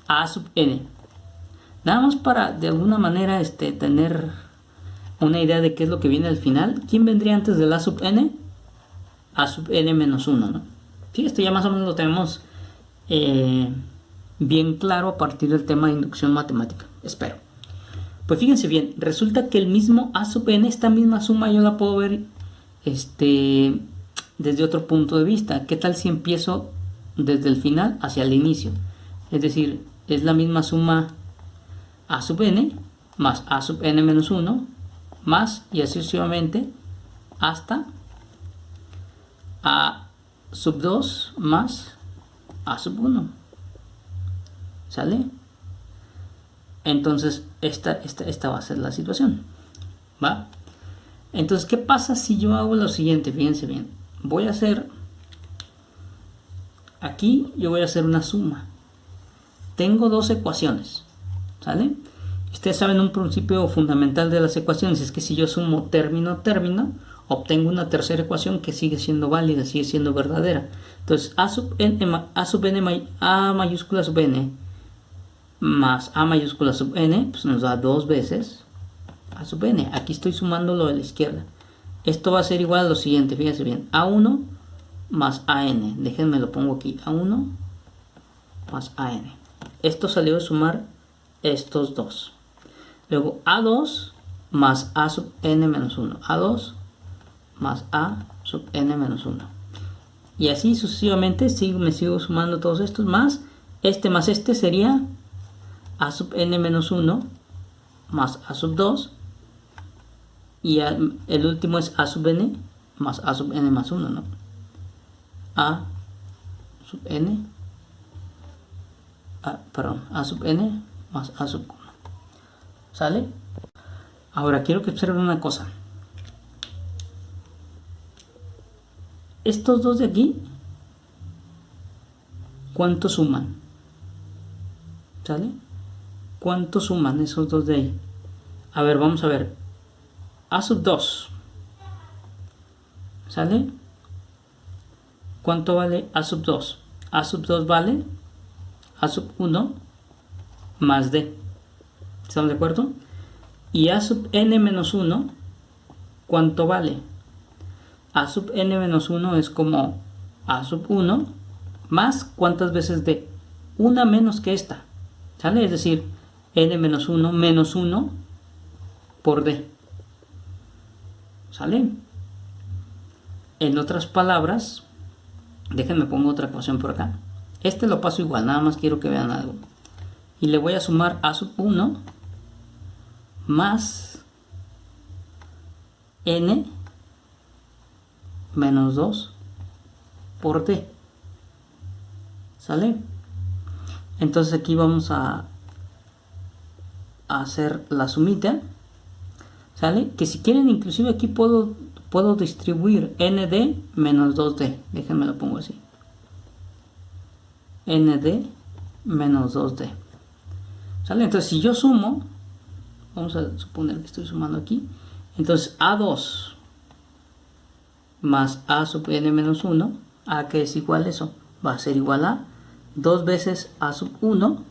a sub n. Nada más para de alguna manera tener una idea de qué es lo que viene al final. ¿Quién vendría antes del a sub n? A sub n menos 1, ¿no? Sí, esto ya más o menos lo tenemos bien claro a partir del tema de inducción matemática, espero. Pues fíjense bien, resulta que el mismo a sub n, esta misma suma yo la puedo ver desde otro punto de vista. ¿Qué tal si empiezo desde el final hacia el inicio? Es decir, es la misma suma a sub n más a sub n menos 1 más, y así sucesivamente hasta a sub 2 más a sub 1. ¿Sale? Entonces esta va a ser la situación. ¿Va? Entonces, ¿qué pasa si yo hago lo siguiente? Fíjense bien. Voy a hacer aquí, yo voy a hacer una suma. Tengo dos ecuaciones. ¿Sale? Ustedes saben un principio fundamental de las ecuaciones, es que si yo sumo término a término, obtengo una tercera ecuación que sigue siendo válida, sigue siendo verdadera. Entonces a mayúscula sub n más a mayúscula sub n, pues nos da dos veces a sub n. Aquí estoy sumando lo de la izquierda. Esto va a ser igual a lo siguiente, fíjense bien, a1 más an. Déjenme lo pongo aquí, a1 más an. Esto salió de sumar estos dos. Luego a2 más a sub n menos 1. a2 más a sub n menos 1. Y así sucesivamente me sigo sumando todos estos más este sería a sub n menos 1 más a sub 2. Y el último es a sub n más a sub n más 1, ¿no? A sub n, a sub n más a sub 1. ¿Sale? Ahora quiero que observen una cosa. Estos dos de aquí, ¿cuánto suman? ¿Sale? ¿Cuánto suman esos dos de ahí? A ver, vamos a ver. A sub 2. ¿Sale? ¿Cuánto vale a sub 2? A sub 2 vale a sub 1 más d. ¿Estamos de acuerdo? Y a sub n menos 1, ¿cuánto vale? A sub n menos 1 es como a sub 1 más, ¿cuántas veces d? Una menos que esta. ¿Sale? Es decir, n menos 1 menos 1 por d. ¿Sale? En otras palabras, déjenme pongo otra ecuación por acá. Lo paso igual, nada más quiero que vean algo. Y le voy a sumar a sub 1 más n menos 2 por d. ¿Sale? Entonces aquí vamos a hacer la sumita. ¿Sale? Que si quieren, inclusive aquí puedo distribuir nd menos 2d. Déjenme lo pongo así. Nd menos 2D. ¿Sale? Entonces si yo sumo, vamos a suponer que estoy sumando aquí, entonces A2 más A sub n menos 1, ¿a qué es igual eso? Va a ser igual a 2 veces A sub 1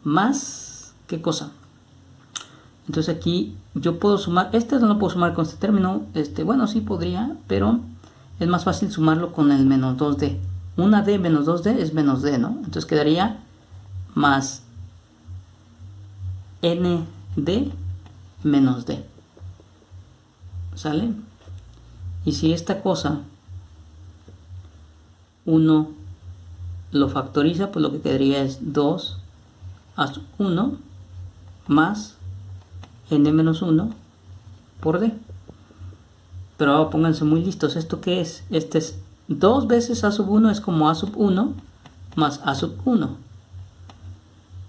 más, ¿qué cosa? Entonces aquí yo puedo sumar, no lo puedo sumar con este término, bueno sí podría, pero es más fácil sumarlo con el menos 2D. Una D menos 2D es menos D, ¿no? Entonces quedaría más ND menos D. ¿Sale? Y si esta cosa uno lo factoriza, pues lo que quedaría es 2 a sub 1 más n menos 1 por d. Pero ahora pónganse muy listos. ¿Esto qué es? Este es 2 veces a sub 1, es como a sub 1 más a sub 1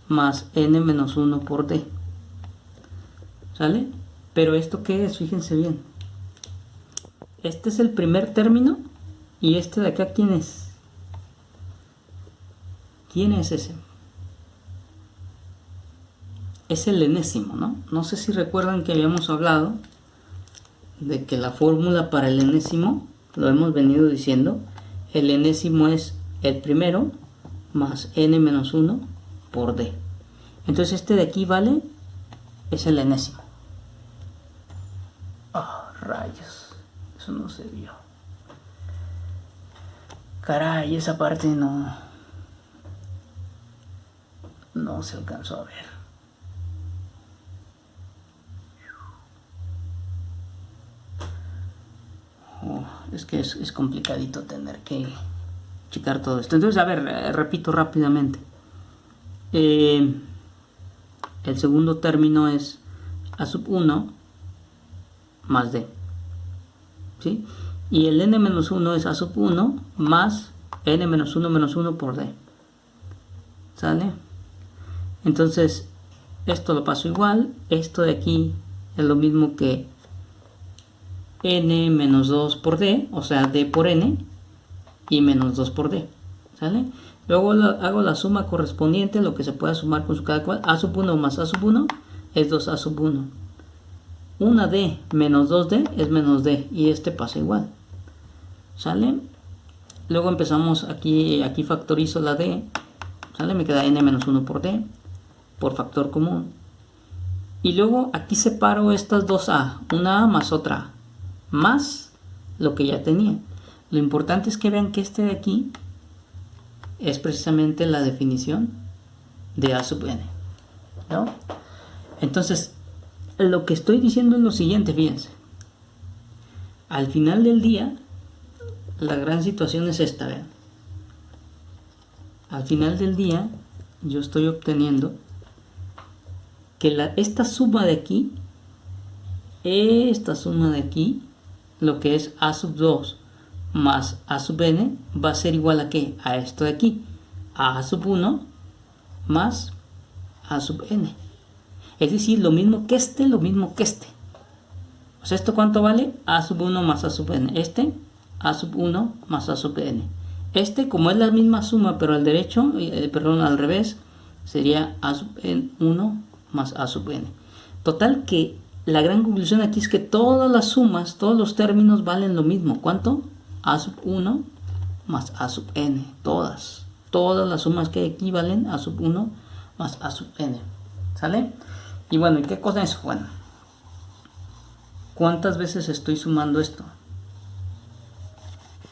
más n menos 1 por d. ¿Sale? Pero ¿esto qué es? Fíjense bien. Este es el primer término y este de acá, ¿quién es? ¿Quién es ese? Es el enésimo, ¿no? No sé si recuerdan que habíamos hablado de que la fórmula para el enésimo, lo hemos venido diciendo, el enésimo es el primero más n menos 1 por d. Entonces este de aquí vale, es el enésimo. Oh, rayos, eso no se vio. Caray, esa parte no se alcanzó a ver. Es que es complicadito tener que checar todo esto. Entonces, a ver, repito rápidamente. El segundo término es a sub 1 más d. ¿Sí? Y el n menos 1 es a sub 1 más n menos 1 menos 1 por d. ¿Sale? Entonces, esto lo paso igual. Esto de aquí es lo mismo que n menos 2 por d, o sea, d por n, y menos 2 por d, ¿sale? Luego hago la suma correspondiente, lo que se pueda sumar con su cada cual. A sub 1 más a sub 1 es 2a sub 1. Una d menos 2d es menos d, y este pasa igual, ¿sale? Luego empezamos aquí factorizo la d, ¿sale? Me queda n menos 1 por d, por factor común. Y luego aquí separo estas dos a, una a más otra a, más lo que ya tenía. Lo importante es que vean que este de aquí es precisamente la definición de a sub n, ¿no? Entonces, lo que estoy diciendo es lo siguiente, fíjense. Al final del día, la gran situación es esta, vean. Al final del día, yo estoy obteniendo que esta suma de aquí, lo que es a sub 2 más a sub n, va a ser igual a ¿qué? A esto de aquí, a sub 1 más a sub n. Es decir, lo mismo que este, lo mismo que este. O sea, ¿esto cuánto vale? A sub 1 más a sub n. Este, a sub 1 más a sub n. Este, como es la misma suma, pero al derecho, al revés, sería a sub n 1 más a sub n. Total que la gran conclusión aquí es que todas las sumas, todos los términos valen lo mismo. ¿Cuánto? A sub 1 más a sub n. Todas las sumas que equivalen a sub 1 más a sub n. ¿Sale? Y bueno, ¿y qué cosa es? Bueno, ¿cuántas veces estoy sumando esto?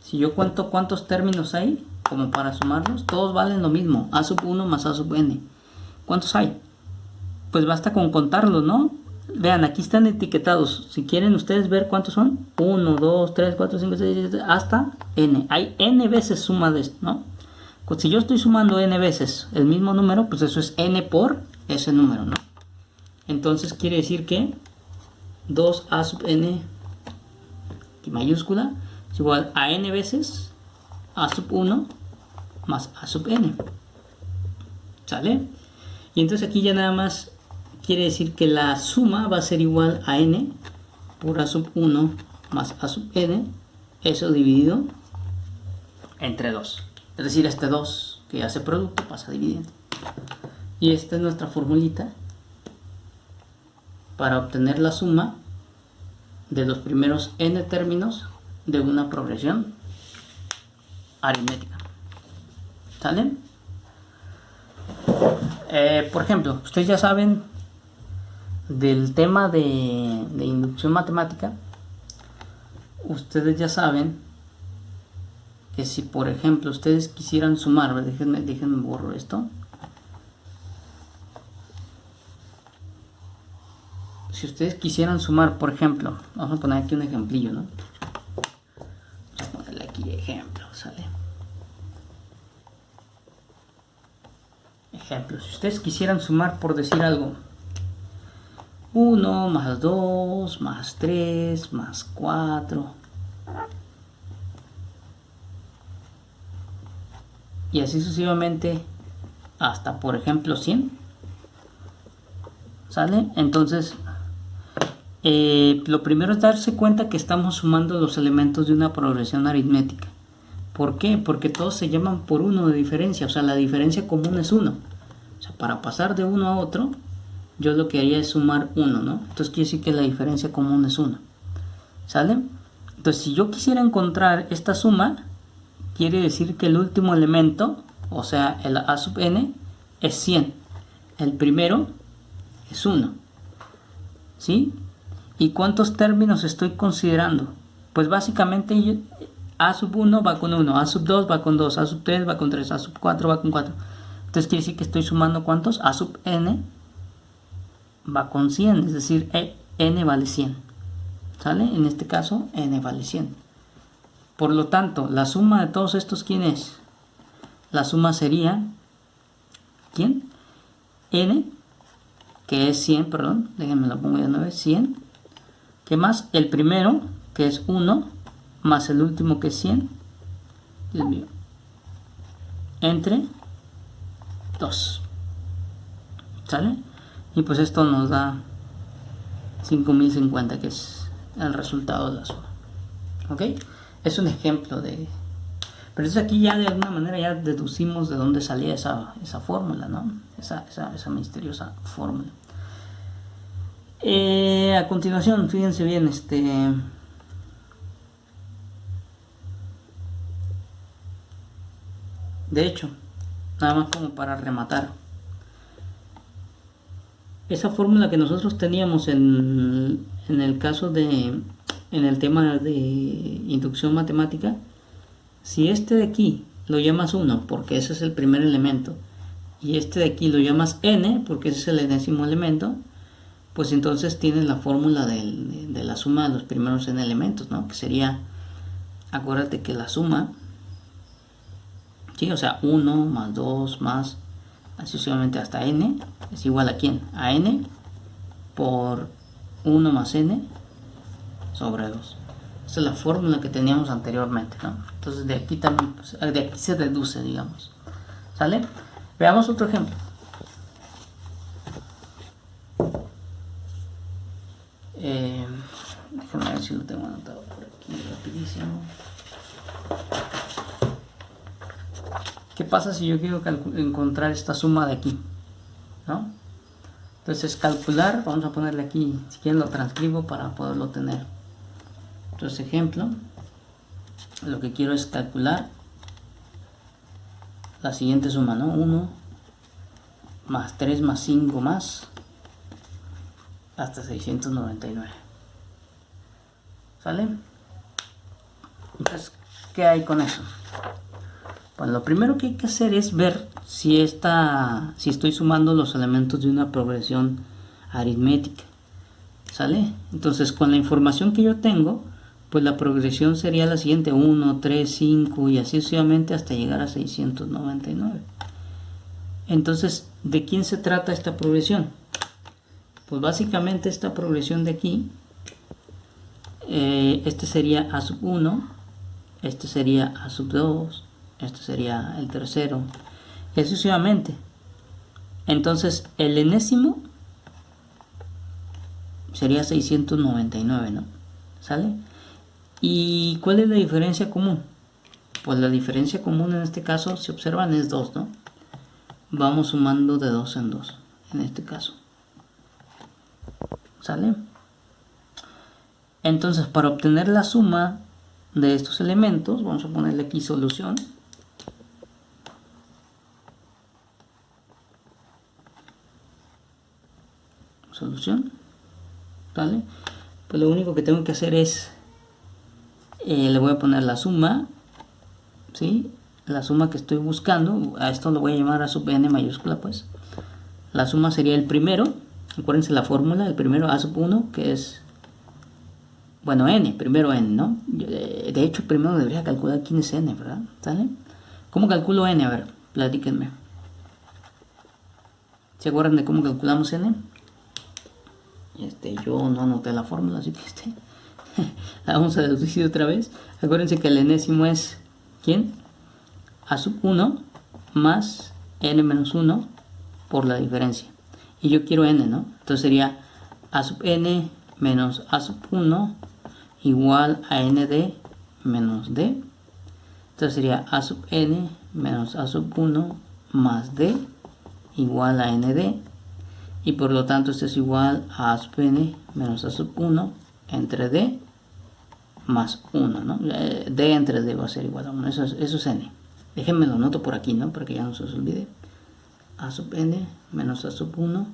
Si yo cuento cuántos términos hay, como para sumarlos, todos valen lo mismo. A sub 1 más a sub n. ¿Cuántos hay? Pues basta con contarlos, ¿no? Vean, aquí están etiquetados. Si quieren ustedes ver cuántos son, 1, 2, 3, 4, 5, 6, 7, hasta n. Hay n veces suma de esto, ¿no? Pues si yo estoy sumando n veces el mismo número, pues eso es n por ese número, ¿no? Entonces quiere decir que 2a sub n mayúscula es igual a n veces a sub 1 más a sub n. ¿Sale? Y entonces aquí ya nada más quiere decir que la suma va a ser igual a n por a sub 1 más a sub n, eso dividido entre 2. Es decir, este 2 que hace producto pasa a dividendo. Y esta es nuestra formulita para obtener la suma de los primeros n términos de una progresión aritmética. ¿Sale? Por ejemplo, ustedes ya saben del tema de inducción matemática. Ustedes ya saben que si por ejemplo ustedes quisieran sumar, déjenme borro esto. Si ustedes quisieran sumar, por ejemplo, vamos a poner aquí un ejemplillo, ¿no? Vamos a ponerle aquí ejemplo, ¿sale? Ejemplo, si ustedes quisieran sumar, por decir algo, 1 más 2 más 3 más 4 y así sucesivamente hasta, por ejemplo, 100, ¿sale? Entonces lo primero es darse cuenta que estamos sumando los elementos de una progresión aritmética. ¿Por qué? Porque todos se llaman por 1 de diferencia, o sea, la diferencia común es 1. O sea, para pasar de uno a otro, yo lo que haría es sumar 1, ¿no? Entonces quiere decir que la diferencia común es 1. ¿Sale? Entonces, si yo quisiera encontrar esta suma, quiere decir que el último elemento, o sea, el a sub n, es 100. El primero es 1. ¿Sí? ¿Y cuántos términos estoy considerando? Pues básicamente a sub 1 va con 1, a sub 2 va con 2, a sub 3 va con 3, a sub 4 va con 4. Entonces quiere decir que estoy sumando ¿cuántos? A sub n va con 100, es decir, n vale 100. ¿Sale? En este caso, n vale 100. Por lo tanto, la suma de todos estos, ¿quién es? La suma sería, ¿quién? N, que es 100, perdón, déjenme lo pongo ya una vez, 100. ¿Qué más? El primero, que es 1, más el último, que es 100. Dios mío. Entre 2. ¿Sale? Y pues esto nos da 5050, que es el resultado de la suma. ¿Ok? Es un ejemplo de... Pero entonces aquí ya de alguna manera ya deducimos de dónde salía esa fórmula, ¿no? Esa misteriosa fórmula. A continuación, fíjense bien, de hecho, nada más como para rematar, esa fórmula que nosotros teníamos en el caso en el tema de inducción matemática, si este de aquí lo llamas 1 porque ese es el primer elemento y este de aquí lo llamas n porque ese es el enésimo elemento, pues entonces tienes la fórmula de la suma de los primeros n elementos, ¿no? Que sería, acuérdate que la suma, ¿sí? O sea, 1 más 2 más, así sucesivamente hasta n, es igual a ¿quién? A n por 1 más n sobre 2. Esa es la fórmula que teníamos anteriormente, ¿no? Entonces de aquí también, pues, de aquí se deduce, digamos. ¿Sale? Veamos otro ejemplo. Déjame ver si lo tengo anotado por aquí rapidísimo. ¿Qué pasa si yo quiero encontrar esta suma de aquí? ¿No? Entonces calcular, vamos a ponerle aquí, si quieren lo transcribo para poderlo tener. Entonces ejemplo, lo que quiero es calcular la siguiente suma, ¿no? 1 más 3 más 5 más hasta 699. ¿Sale? Entonces, ¿qué hay con eso? Pues lo primero que hay que hacer es ver si estoy sumando los elementos de una progresión aritmética. ¿Sale? Entonces, con la información que yo tengo, pues la progresión sería la siguiente: 1, 3, 5 y así sucesivamente hasta llegar a 699. Entonces, ¿de quién se trata esta progresión? Pues básicamente esta progresión de aquí, este sería a sub 1, este sería a sub 2, este sería el tercero, y así sucesivamente. Entonces, el enésimo sería 699, ¿no? ¿Sale? ¿Y cuál es la diferencia común? Pues la diferencia común en este caso, si observan, es 2, ¿no? Vamos sumando de 2 en 2, en este caso. ¿Sale? Entonces, para obtener la suma de estos elementos, vamos a ponerle aquí solución. Solución. ¿Vale? Pues lo único que tengo que hacer es, le voy a poner la suma, ¿sí? La suma que estoy buscando, a esto lo voy a llamar a sub n mayúscula, pues. La suma sería el primero, acuérdense la fórmula, el primero a sub 1, que es, bueno, n, primero n, ¿no? De hecho, primero debería calcular quién es n, ¿verdad? ¿Sale? ¿Cómo calculo n? A ver, platíquenme. ¿Se acuerdan de cómo calculamos n? Yo no anoté la fórmula, así que la vamos a deducir otra vez. Acuérdense que el enésimo es, ¿quién? A sub 1 más n menos 1 por la diferencia. Y yo quiero n, ¿no? Entonces sería a sub n menos a sub 1 igual a nd menos d. Entonces sería a sub n menos a sub 1 más d igual a nd. Y por lo tanto esto es igual a sub n menos a sub 1 entre d más 1, ¿no? D entre d va a ser igual a 1. Eso es n. Déjenme lo noto por aquí, ¿no? Para que ya no se os olvide. A sub n menos a sub 1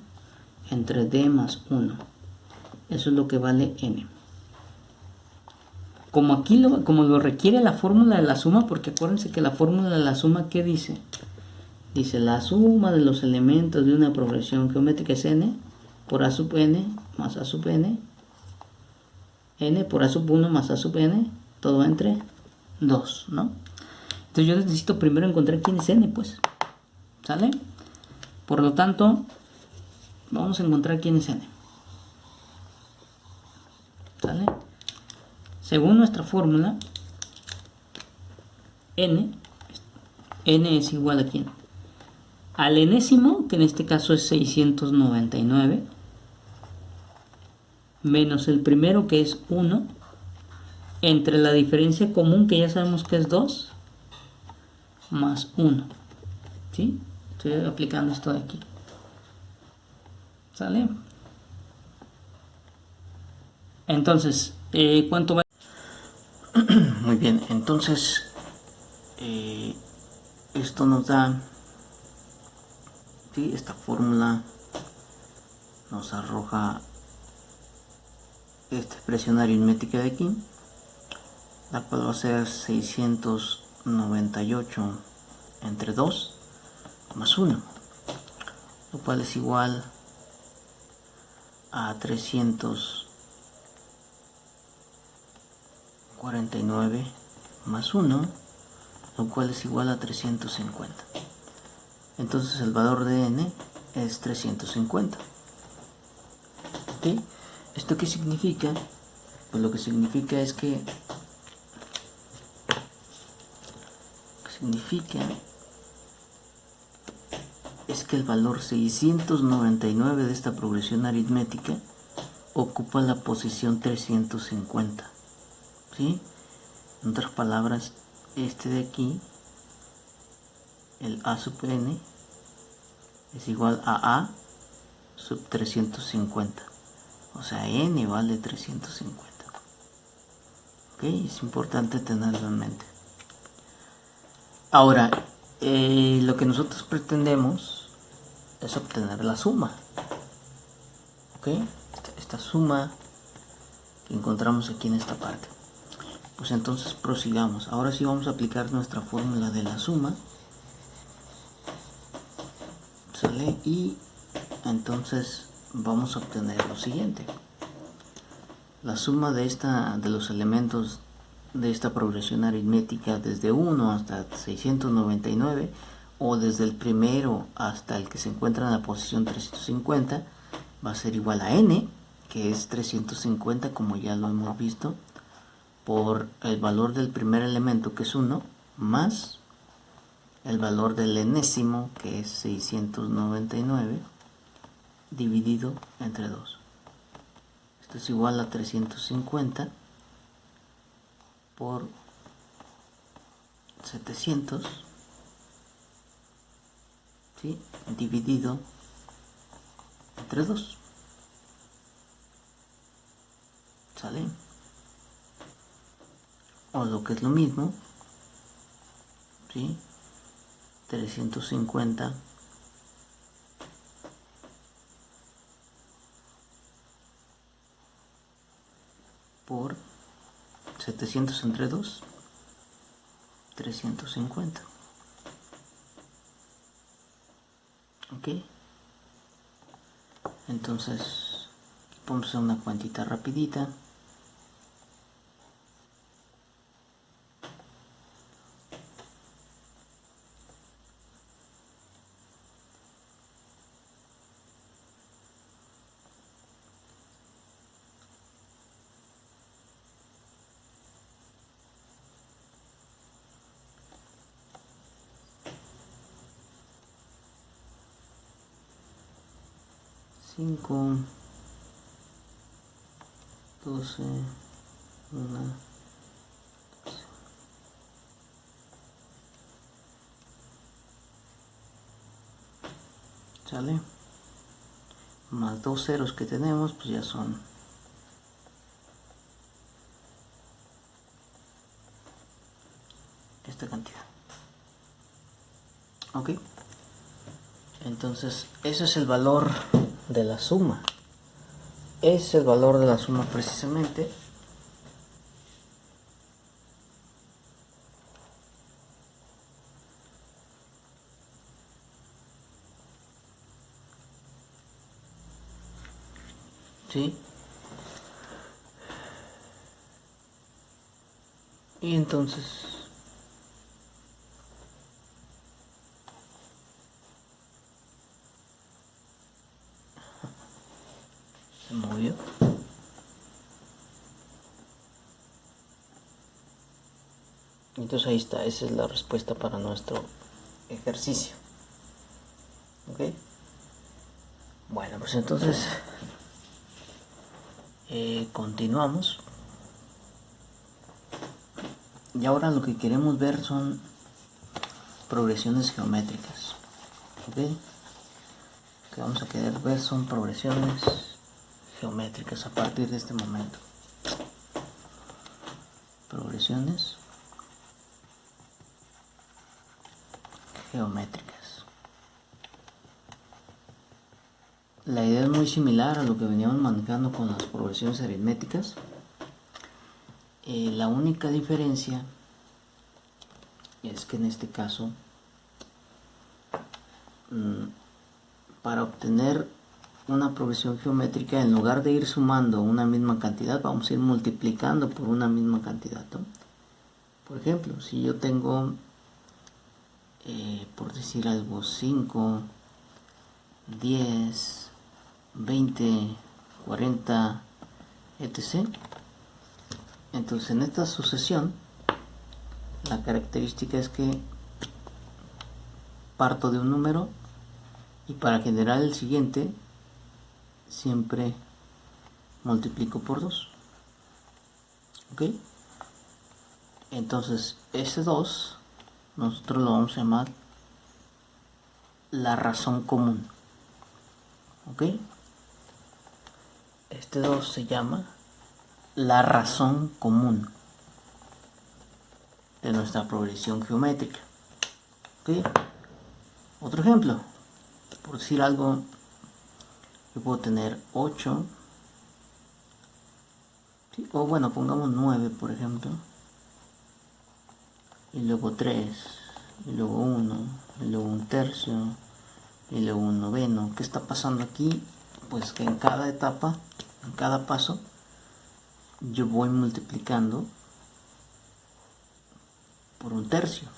entre d más 1. Eso es lo que vale n. Como aquí como lo requiere la fórmula de la suma, porque acuérdense que la fórmula de la suma, ¿qué dice? Dice la suma de los elementos de una progresión geométrica es n por a sub n más a sub n, n por a sub 1 más a sub n, todo entre 2, ¿no? Entonces yo necesito primero encontrar quién es n, pues. ¿Sale? Por lo tanto, vamos a encontrar quién es n. ¿Sale? Según nuestra fórmula, n es igual a quién? Al enésimo, que en este caso es 699, menos el primero, que es 1, entre la diferencia común, que ya sabemos que es 2, más 1. ¿Sí? Estoy aplicando esto de aquí. ¿Sale? Entonces, ¿cuánto va? Muy bien, entonces, esto nos da, ¿sí? Esta fórmula nos arroja esta expresión aritmética de aquí, la cual va a ser 698 entre 2 más 1, lo cual es igual a 349 más 1, lo cual es igual a 350. Entonces el valor de n es 350. ¿Ok? ¿Esto qué significa? Pues lo que significa es que el valor 699 de esta progresión aritmética ocupa la posición 350. ¿Sí? En otras palabras, este de aquí, el a sub n, es igual a sub 350. O sea, n vale 350. ¿Ok? Es importante tenerlo en mente. Ahora, lo que nosotros pretendemos es obtener la suma. ¿Ok? Esta suma que encontramos aquí en esta parte. Pues entonces prosigamos. Ahora sí vamos a aplicar nuestra fórmula de la suma. ¿Sale? Y entonces vamos a obtener lo siguiente. La suma de los elementos de esta progresión aritmética desde 1 hasta 699, o desde el primero hasta el que se encuentra en la posición 350, va a ser igual a n, que es 350, como ya lo hemos visto, por el valor del primer elemento, que es 1, más el valor del enésimo, que es 699, dividido entre 2. Esto es igual a 350 por 700, ¿sí? Dividido entre 2. ¿Sale? O lo que es lo mismo, ¿sí? 350 por 700 entre 2, 350. Ok, entonces vamos a hacer una cuantita rapidita. Cinco, 12, 1, ¿sale? Más 2 ceros que tenemos, pues ya son esta cantidad. Ok, entonces ese es el valor de la suma. Es el valor de la suma precisamente. ¿Sí? Y entonces se movió. Entonces ahí está, esa es la respuesta para nuestro ejercicio. ¿Ok? Bueno, pues entonces continuamos. Y ahora lo que queremos ver son progresiones geométricas. ¿Ok? Lo que vamos a querer ver son progresiones geométricas a partir de este momento. Progresiones geométricas. La idea es muy similar a lo que veníamos manejando con las progresiones aritméticas. La única diferencia es que en este caso, para obtener una progresión geométrica, en lugar de ir sumando una misma cantidad, vamos a ir multiplicando por una misma cantidad, ¿no? Por ejemplo, si yo tengo, por decir algo, 5, 10, 20, 40, etc. Entonces en esta sucesión, la característica es que parto de un número y para generar el siguiente siempre multiplico por 2. ¿Ok? Entonces ese 2 nosotros lo vamos a llamar la razón común. ¿Ok? Este 2 se llama la razón común de nuestra progresión geométrica. ¿Ok? Otro ejemplo, por decir algo, yo puedo tener 8, ¿sí? O bueno, pongamos 9 por ejemplo, y luego 3, y luego 1, y luego un tercio, y luego un noveno. ¿Qué está pasando aquí? Pues que en cada etapa, en cada paso, yo voy multiplicando por un tercio.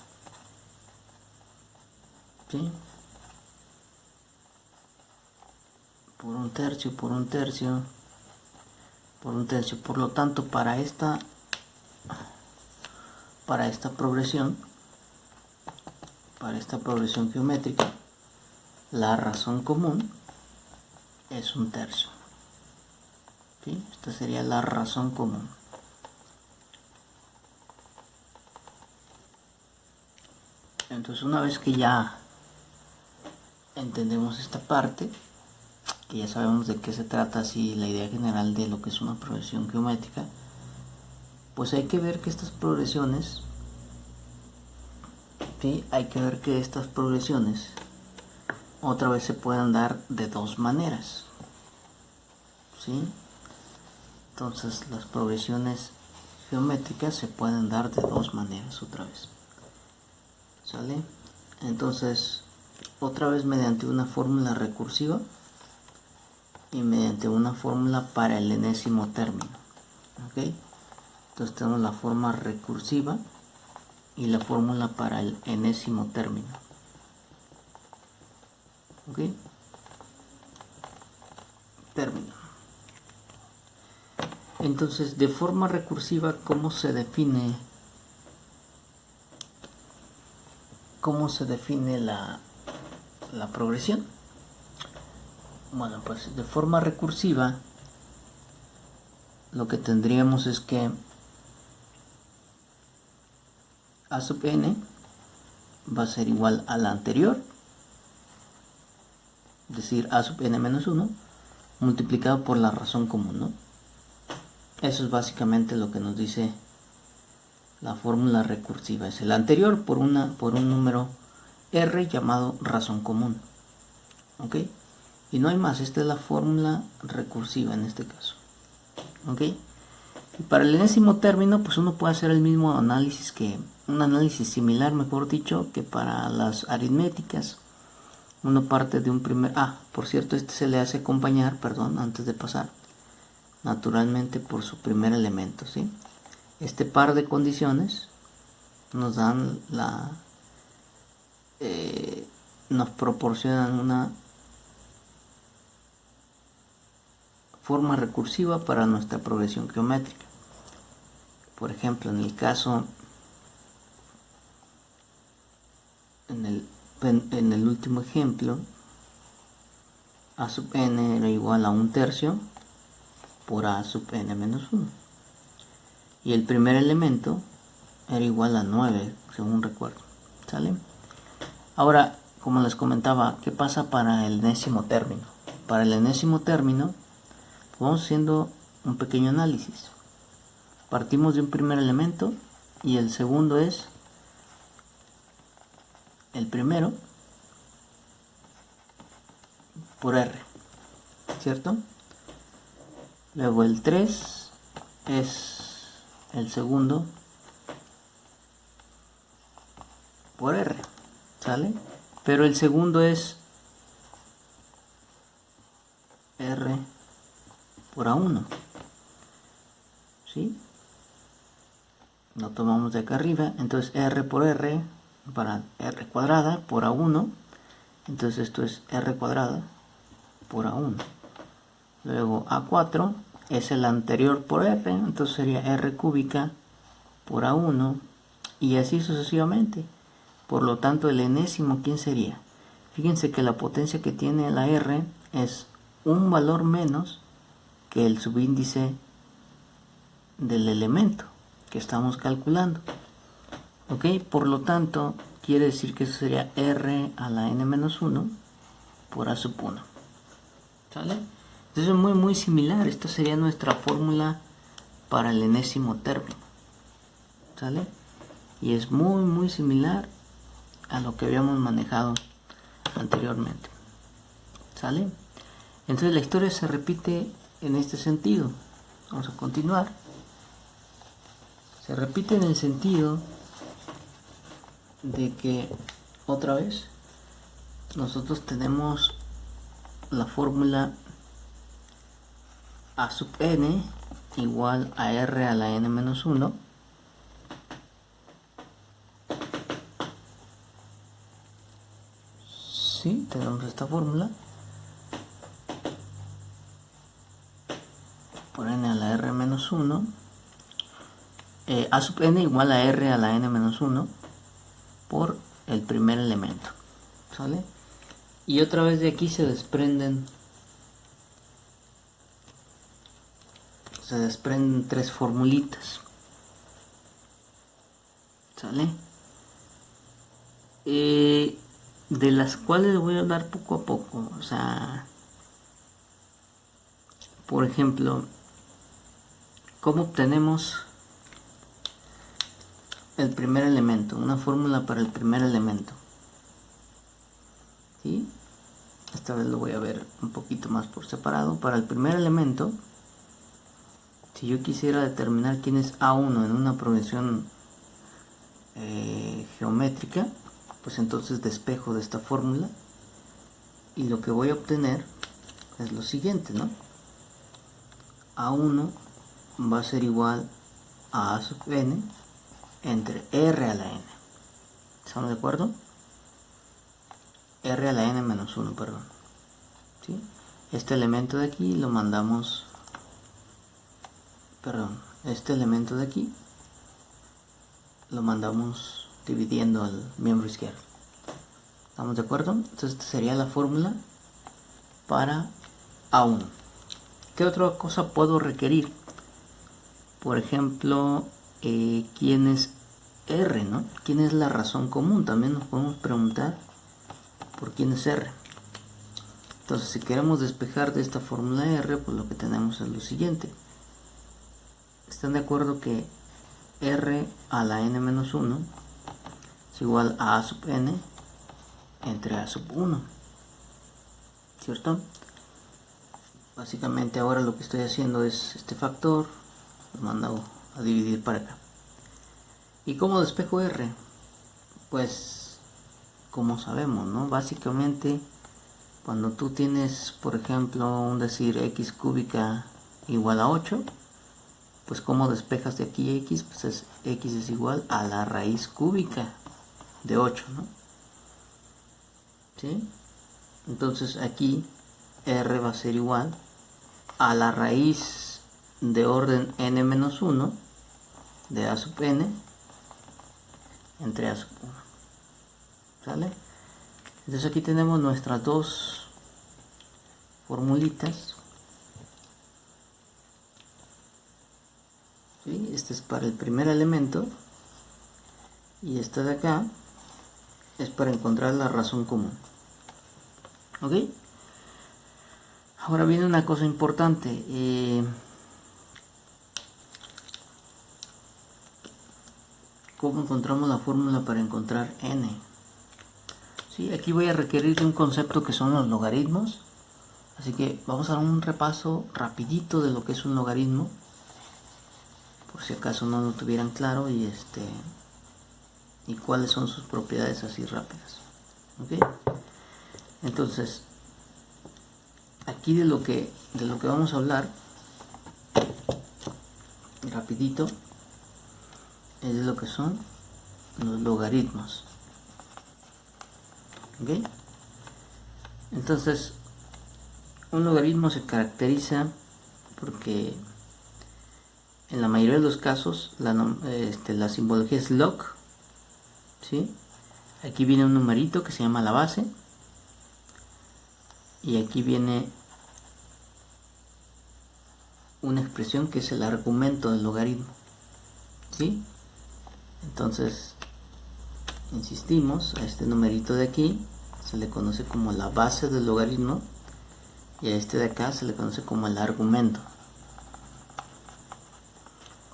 ¿Sí? Por un tercio, por un tercio, por un tercio. Por lo tanto, para esta progresión, geométrica, la razón común es un tercio. ¿Sí? Esta sería la razón común. Entonces una vez que ya entendemos esta parte, que ya sabemos de qué se trata, así la idea general de lo que es una progresión geométrica, pues hay que ver que estas progresiones, ¿sí? Hay que ver que estas progresiones otra vez se pueden dar de dos maneras, ¿sí? Entonces las progresiones geométricas se pueden dar de dos maneras otra vez, ¿sale? Entonces otra vez mediante una fórmula recursiva y mediante una fórmula para el enésimo término, ¿ok? Entonces tenemos la forma recursiva y la fórmula para el enésimo término, ¿ok? Término. Entonces, de forma recursiva, ¿cómo se define la progresión? Bueno, pues de forma recursiva lo que tendríamos es que a sub n va a ser igual a la anterior, es decir, a sub n menos 1 multiplicado por la razón común, ¿no? Eso es básicamente lo que nos dice la fórmula recursiva. Es el anterior por un número r llamado razón común, ¿ok? Y no hay más, esta es la fórmula recursiva en este caso, ¿ok? Y para el enésimo término, pues uno puede hacer el mismo análisis un análisis similar, mejor dicho, que para las aritméticas. Uno parte de un primer... por cierto, este se le hace acompañar, perdón, antes de pasar, naturalmente por su primer elemento, ¿sí? Este par de condiciones nos dan nos proporcionan una forma recursiva para nuestra progresión geométrica. Por ejemplo, en el caso, en el último ejemplo, a sub n era igual a 1/3 por a sub n menos 1. Y el primer elemento era igual a 9, según recuerdo, ¿sale? Ahora, como les comentaba, ¿qué pasa para el enésimo término? Para el enésimo término, vamos haciendo un pequeño análisis. Partimos de un primer elemento y el segundo es el primero por r, ¿cierto? Luego el 3 es el segundo por r, ¿sale? Pero el segundo es r por a1, ¿sí? Lo tomamos de acá arriba, entonces r por r para r cuadrada por a1, entonces esto es r cuadrada por a1. Luego a4 es el anterior por r, entonces sería r cúbica por a1 y así sucesivamente. Por lo tanto, el enésimo, ¿quién sería? Fíjense que la potencia que tiene la r es un valor menos que el subíndice del elemento que estamos calculando, ¿ok? Por lo tanto, quiere decir que eso sería r a la n-1 por a sub 1, ¿sale? Entonces es muy similar. Esta sería nuestra fórmula para el enésimo término, ¿sale? Y es muy similar a lo que habíamos manejado anteriormente, ¿sale? Entonces la historia se repite en este sentido. Vamos a continuar. Se repite en el sentido de que otra vez nosotros tenemos la fórmula a sub n igual a r a la n-1 sí, tenemos esta fórmula por n a la r-1 a sub n igual a r a la n-1 por el primer elemento, ¿sale? Y otra vez de aquí se desprenden tres formulitas, ¿sale? de las cuales voy a hablar poco a poco. O sea, por ejemplo, ¿cómo obtenemos el primer elemento? Una fórmula para el primer elemento. ¿Sí? Esta vez lo voy a ver un poquito más por separado. Para el primer elemento, si yo quisiera determinar quién es A1 en una progresión geométrica, pues entonces despejo de esta fórmula y lo que voy a obtener es lo siguiente, ¿no? A1 va a ser igual a A sub n entre R a la n. ¿Estamos de acuerdo? R a la n menos 1, perdón. ¿Sí? Este elemento de aquí lo mandamos, este elemento de aquí lo mandamos dividiendo al miembro izquierdo. ¿Estamos de acuerdo? Entonces esta sería la fórmula para A1. ¿Qué otra cosa puedo requerir? Por ejemplo, ¿quién es R, no? ¿Quién es la razón común? También nos podemos preguntar por quién es R. Entonces, si queremos despejar de esta fórmula R, pues lo que tenemos es lo siguiente. ¿Están de acuerdo que R a la n menos 1 es igual a A sub n entre A sub 1? ¿Cierto? Básicamente ahora lo que estoy haciendo es este factor, lo mando a dividir para acá. ¿Y cómo despejo R? Pues, como sabemos, ¿no? Básicamente, cuando tú tienes, por ejemplo, un decir x cúbica igual a 8, pues ¿cómo despejas de aquí x? Pues x es igual a la raíz cúbica de 8, ¿no? ¿Sí? Entonces aquí R va a ser igual a la raíz de orden n menos 1 de A sub n entre A sub 1. ¿Sale? Entonces aquí tenemos nuestras dos formulitas. ¿Sí? Este es para el primer elemento y esta de acá es para encontrar la razón común. ¿Ok? Ahora viene una cosa importante. ¿Cómo encontramos la fórmula para encontrar n? ¿Sí? Aquí voy a requerir de un concepto que son los logaritmos. Así que vamos a dar un repaso rapidito de lo que es un logaritmo, por si acaso no lo tuvieran claro, y cuáles son sus propiedades así rápidas. ¿Ok? Entonces, aquí de lo que vamos a hablar rapidito es de lo que son los logaritmos. ¿Ok? Entonces, un logaritmo se caracteriza porque en la mayoría de los casos la simbología es log, ¿sí? Aquí viene un numerito que se llama la base y aquí viene una expresión que es el argumento del logaritmo, ¿sí? Entonces, insistimos, a este numerito de aquí se le conoce como la base del logaritmo y a este de acá se le conoce como el argumento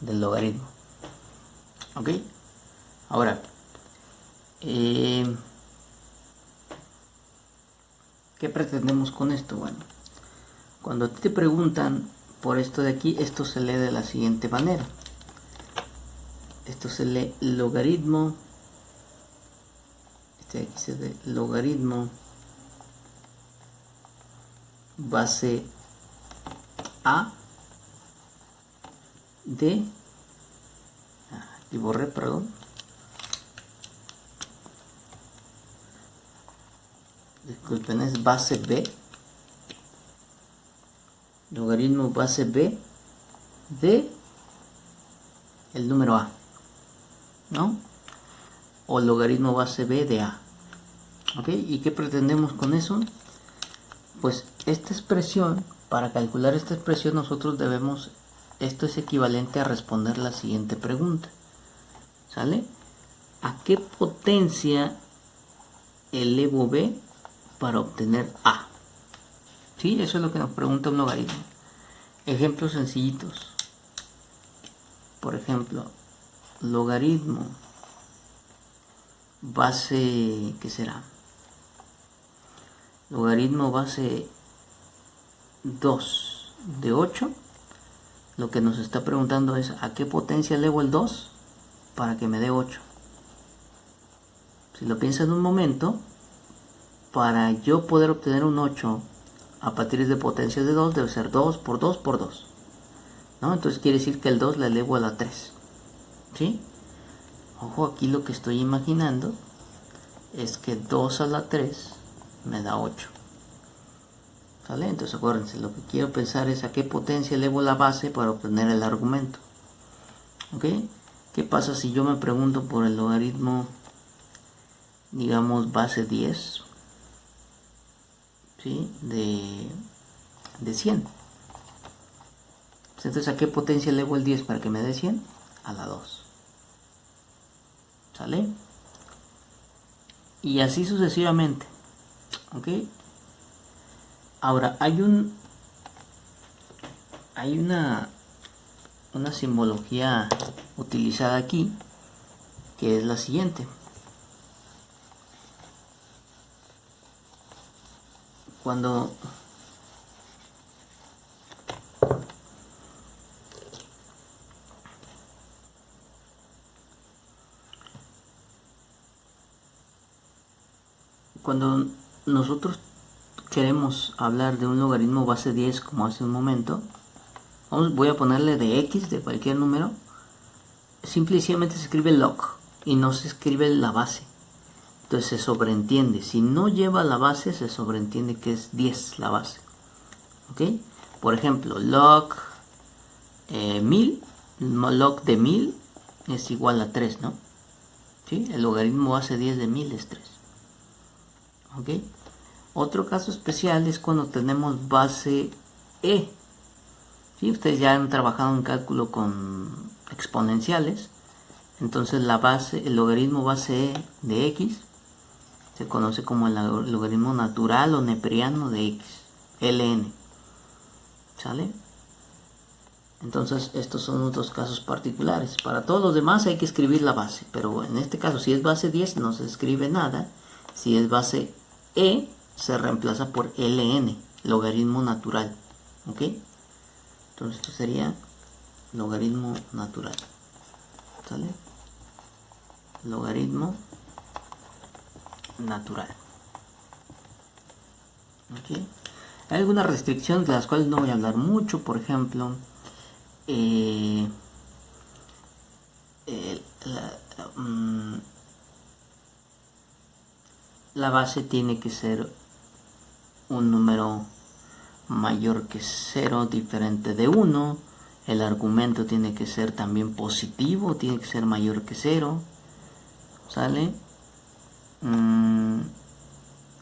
del logaritmo. ¿Ok? Ahora, ¿qué pretendemos con esto? Bueno, cuando a ti te preguntan por esto de aquí, esto se lee de la siguiente manera. Esto se lee logaritmo, este de aquí se lee logaritmo base A de, aquí borré, perdón, disculpen, es base B, logaritmo base B de el número A, ¿no? O logaritmo base B de A. ¿Ok? ¿Y qué pretendemos con eso? Pues esta expresión, para calcular esta expresión nosotros debemos, esto es equivalente a responder la siguiente pregunta. ¿Sale? ¿A qué potencia elevo b para obtener a. ¿Sí? Eso es lo que nos pregunta un logaritmo. Ejemplos sencillitos. Por ejemplo, logaritmo base, ¿qué será? Logaritmo base 2 de 8. Lo que nos está preguntando es ¿a qué potencia elevo el 2 para que me dé 8? Si lo piensas en un momento, para yo poder obtener un 8 a partir de potencias de 2 debe ser 2 por 2 por 2, ¿no? Entonces quiere decir que el 2 le elevo a la 3, ¿sí? Ojo, aquí lo que estoy imaginando es que 2 a la 3 me da 8. ¿Sale? Entonces acuérdense, lo que quiero pensar es a qué potencia elevo la base para obtener el argumento. ¿Ok? ¿Qué pasa si yo me pregunto por el logaritmo, digamos, base 10, ¿sí? de 100? Entonces, ¿a qué potencia elevo el 10 para que me dé 100? A la 2. ¿Sale? Y así sucesivamente. ¿Ok? Ahora, hay una simbología utilizada aquí que es la siguiente. Cuando nosotros queremos hablar de un logaritmo base 10 como hace un momento, voy a ponerle de x, de cualquier número, simplemente se escribe log y no se escribe la base. Entonces se sobreentiende, si no lleva la base se sobreentiende que es 10 la base. ¿Ok? Por ejemplo, log 1000, log de 1000 es igual a 3, ¿no? ¿Sí? El logaritmo base 10 de 1000 es 3. ¿Ok? Otro caso especial es cuando tenemos base e. ¿Sí? Ustedes ya han trabajado en cálculo con exponenciales. Entonces el logaritmo base e de x se conoce como el logaritmo natural o neperiano de x, ln. ¿Sale? Entonces estos son otros casos particulares. Para todos los demás hay que escribir la base, pero en este caso si es base 10 no se escribe nada. Si es base e se reemplaza por ln, logaritmo natural. ¿Ok? Entonces esto sería logaritmo natural. ¿Sale? Logaritmo natural. ¿Ok? Hay algunas restricciones de las cuales no voy a hablar mucho. Por ejemplo, la base tiene que ser un número mayor que 0, diferente de 1. El argumento tiene que ser también positivo, tiene que ser mayor que 0. ¿Sale?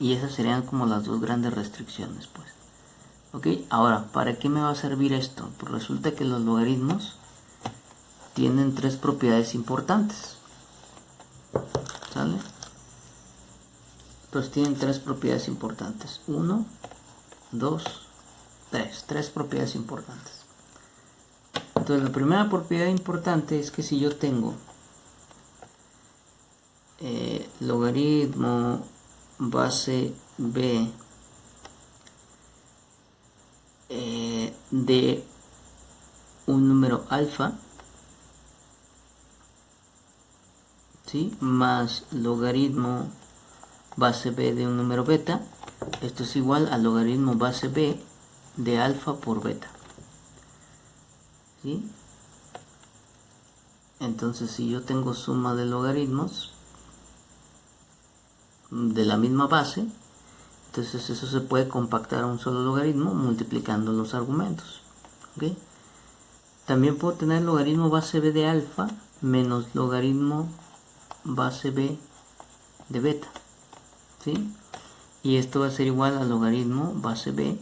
Y esas serían como las dos grandes restricciones, pues. ¿Ok? Ahora, ¿para qué me va a servir esto? Pues resulta que los logaritmos tienen tres propiedades importantes. ¿Sale? Entonces tienen tres propiedades importantes. 1, 2, 3. Tres propiedades importantes. Entonces la primera propiedad importante es que si yo tengo logaritmo base b de un número alfa, ¿sí? Más logaritmo base b de un número beta, esto es igual al logaritmo base b de alfa por beta. ¿Sí? Entonces si yo tengo suma de logaritmos de la misma base, entonces eso se puede compactar a un solo logaritmo multiplicando los argumentos. ¿Okay? También puedo tener logaritmo base b de alfa menos logaritmo base b de beta. ¿Sí? Y esto va a ser igual al logaritmo base b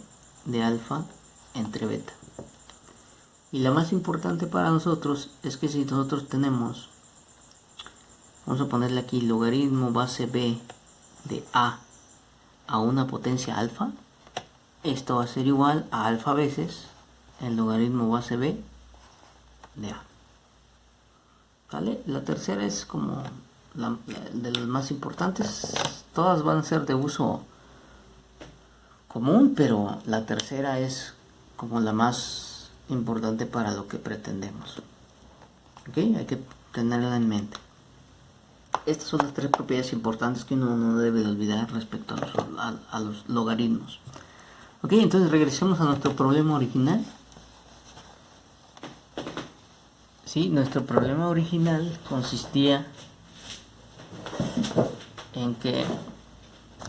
de alfa entre beta. Y la más importante para nosotros es que si nosotros tenemos, vamos a ponerle aquí logaritmo base b de a una potencia alfa, esto va a ser igual a alfa veces el logaritmo base b de a. ¿Vale? La tercera es como de las más importantes. Todas van a ser de uso común, pero la tercera es como la más importante para lo que pretendemos. ¿Ok? Hay que tenerla en mente. Estas son las tres propiedades importantes que uno no debe de olvidar respecto a los logaritmos. Ok, entonces regresemos a nuestro problema original. Sí, nuestro problema original consistía en que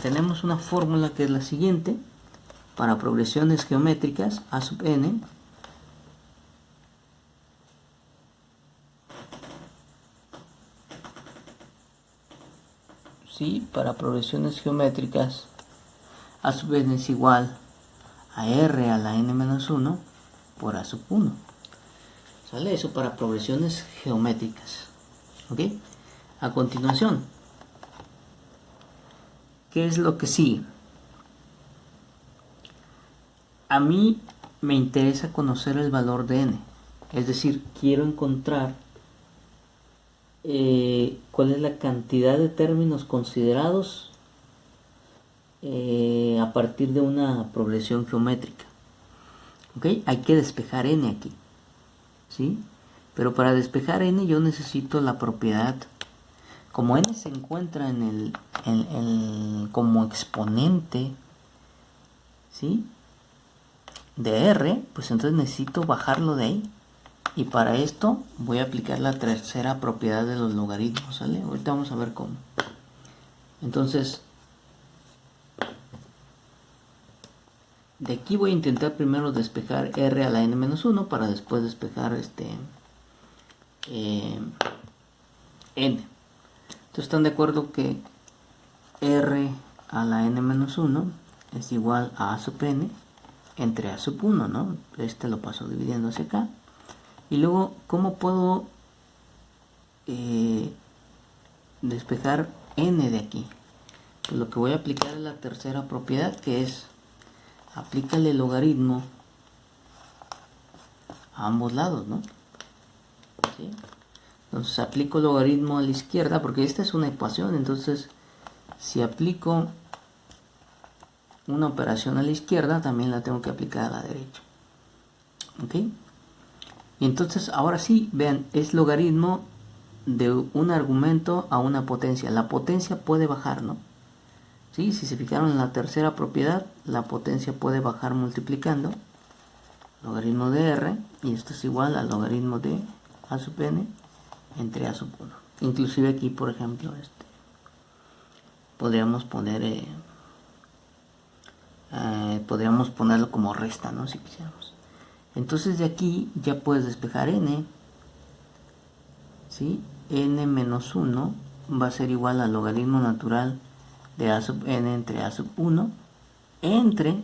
tenemos una fórmula que es la siguiente: para progresiones geométricas a sub n ¿sí? Para progresiones geométricas a sub n es igual a r a la n-1 por a sub 1. ¿Sale? Eso para progresiones geométricas. ¿Ok? A continuación, ¿qué es lo que sigue? A mí me interesa conocer el valor de n. Es decir, quiero encontrar cuál es la cantidad de términos considerados a partir de una progresión geométrica. ¿Ok? Hay que despejar n aquí. ¿Sí? Pero para despejar n yo necesito la propiedad. Como n se encuentra como exponente, ¿sí?, de r, pues entonces necesito bajarlo de ahí. Y para esto voy a aplicar la tercera propiedad de los logaritmos, ¿sale? Ahorita vamos a ver cómo. Entonces, de aquí voy a intentar primero despejar r a la n-1 para después despejar n. Entonces, ¿están de acuerdo que r a la n-1 es igual a sub n entre a sub 1, ¿no? Lo paso dividiendo hacia acá. Y luego, ¿cómo puedo despejar n de aquí? Pues lo que voy a aplicar es la tercera propiedad, que es aplícale el logaritmo a ambos lados, ¿no? ¿Sí? Entonces aplico el logaritmo a la izquierda, porque esta es una ecuación. Entonces, si aplico una operación a la izquierda, también la tengo que aplicar a la derecha. ¿Ok? Y entonces, ahora sí, vean, es logaritmo de un argumento a una potencia. La potencia puede bajar, ¿no? ¿Sí? Si se fijaron en la tercera propiedad, la potencia puede bajar multiplicando. Logaritmo de r, y esto es igual al logaritmo de a sub n entre a sub 1. Inclusive aquí, por ejemplo, podríamos ponerlo como resta, ¿no? Si quisiéramos. Entonces de aquí ya puedes despejar n, ¿sí? n menos 1 va a ser igual al logaritmo natural de a sub n entre a sub 1 entre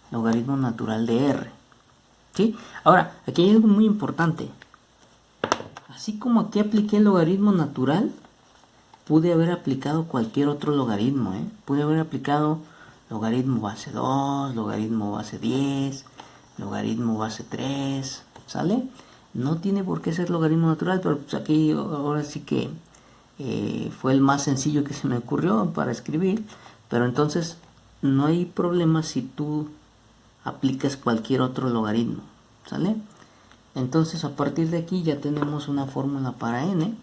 logaritmo natural de r. ¿Sí? Ahora, aquí hay algo muy importante. Así como aquí apliqué el logaritmo natural, pude haber aplicado cualquier otro logaritmo, ¿eh? Pude haber aplicado logaritmo base 2, logaritmo base 10, logaritmo base 3, ¿sale? No tiene por qué ser logaritmo natural, pero pues aquí ahora sí que fue el más sencillo que se me ocurrió para escribir. Pero entonces no hay problema si tú aplicas cualquier otro logaritmo, ¿sale? Entonces a partir de aquí ya tenemos una fórmula para n.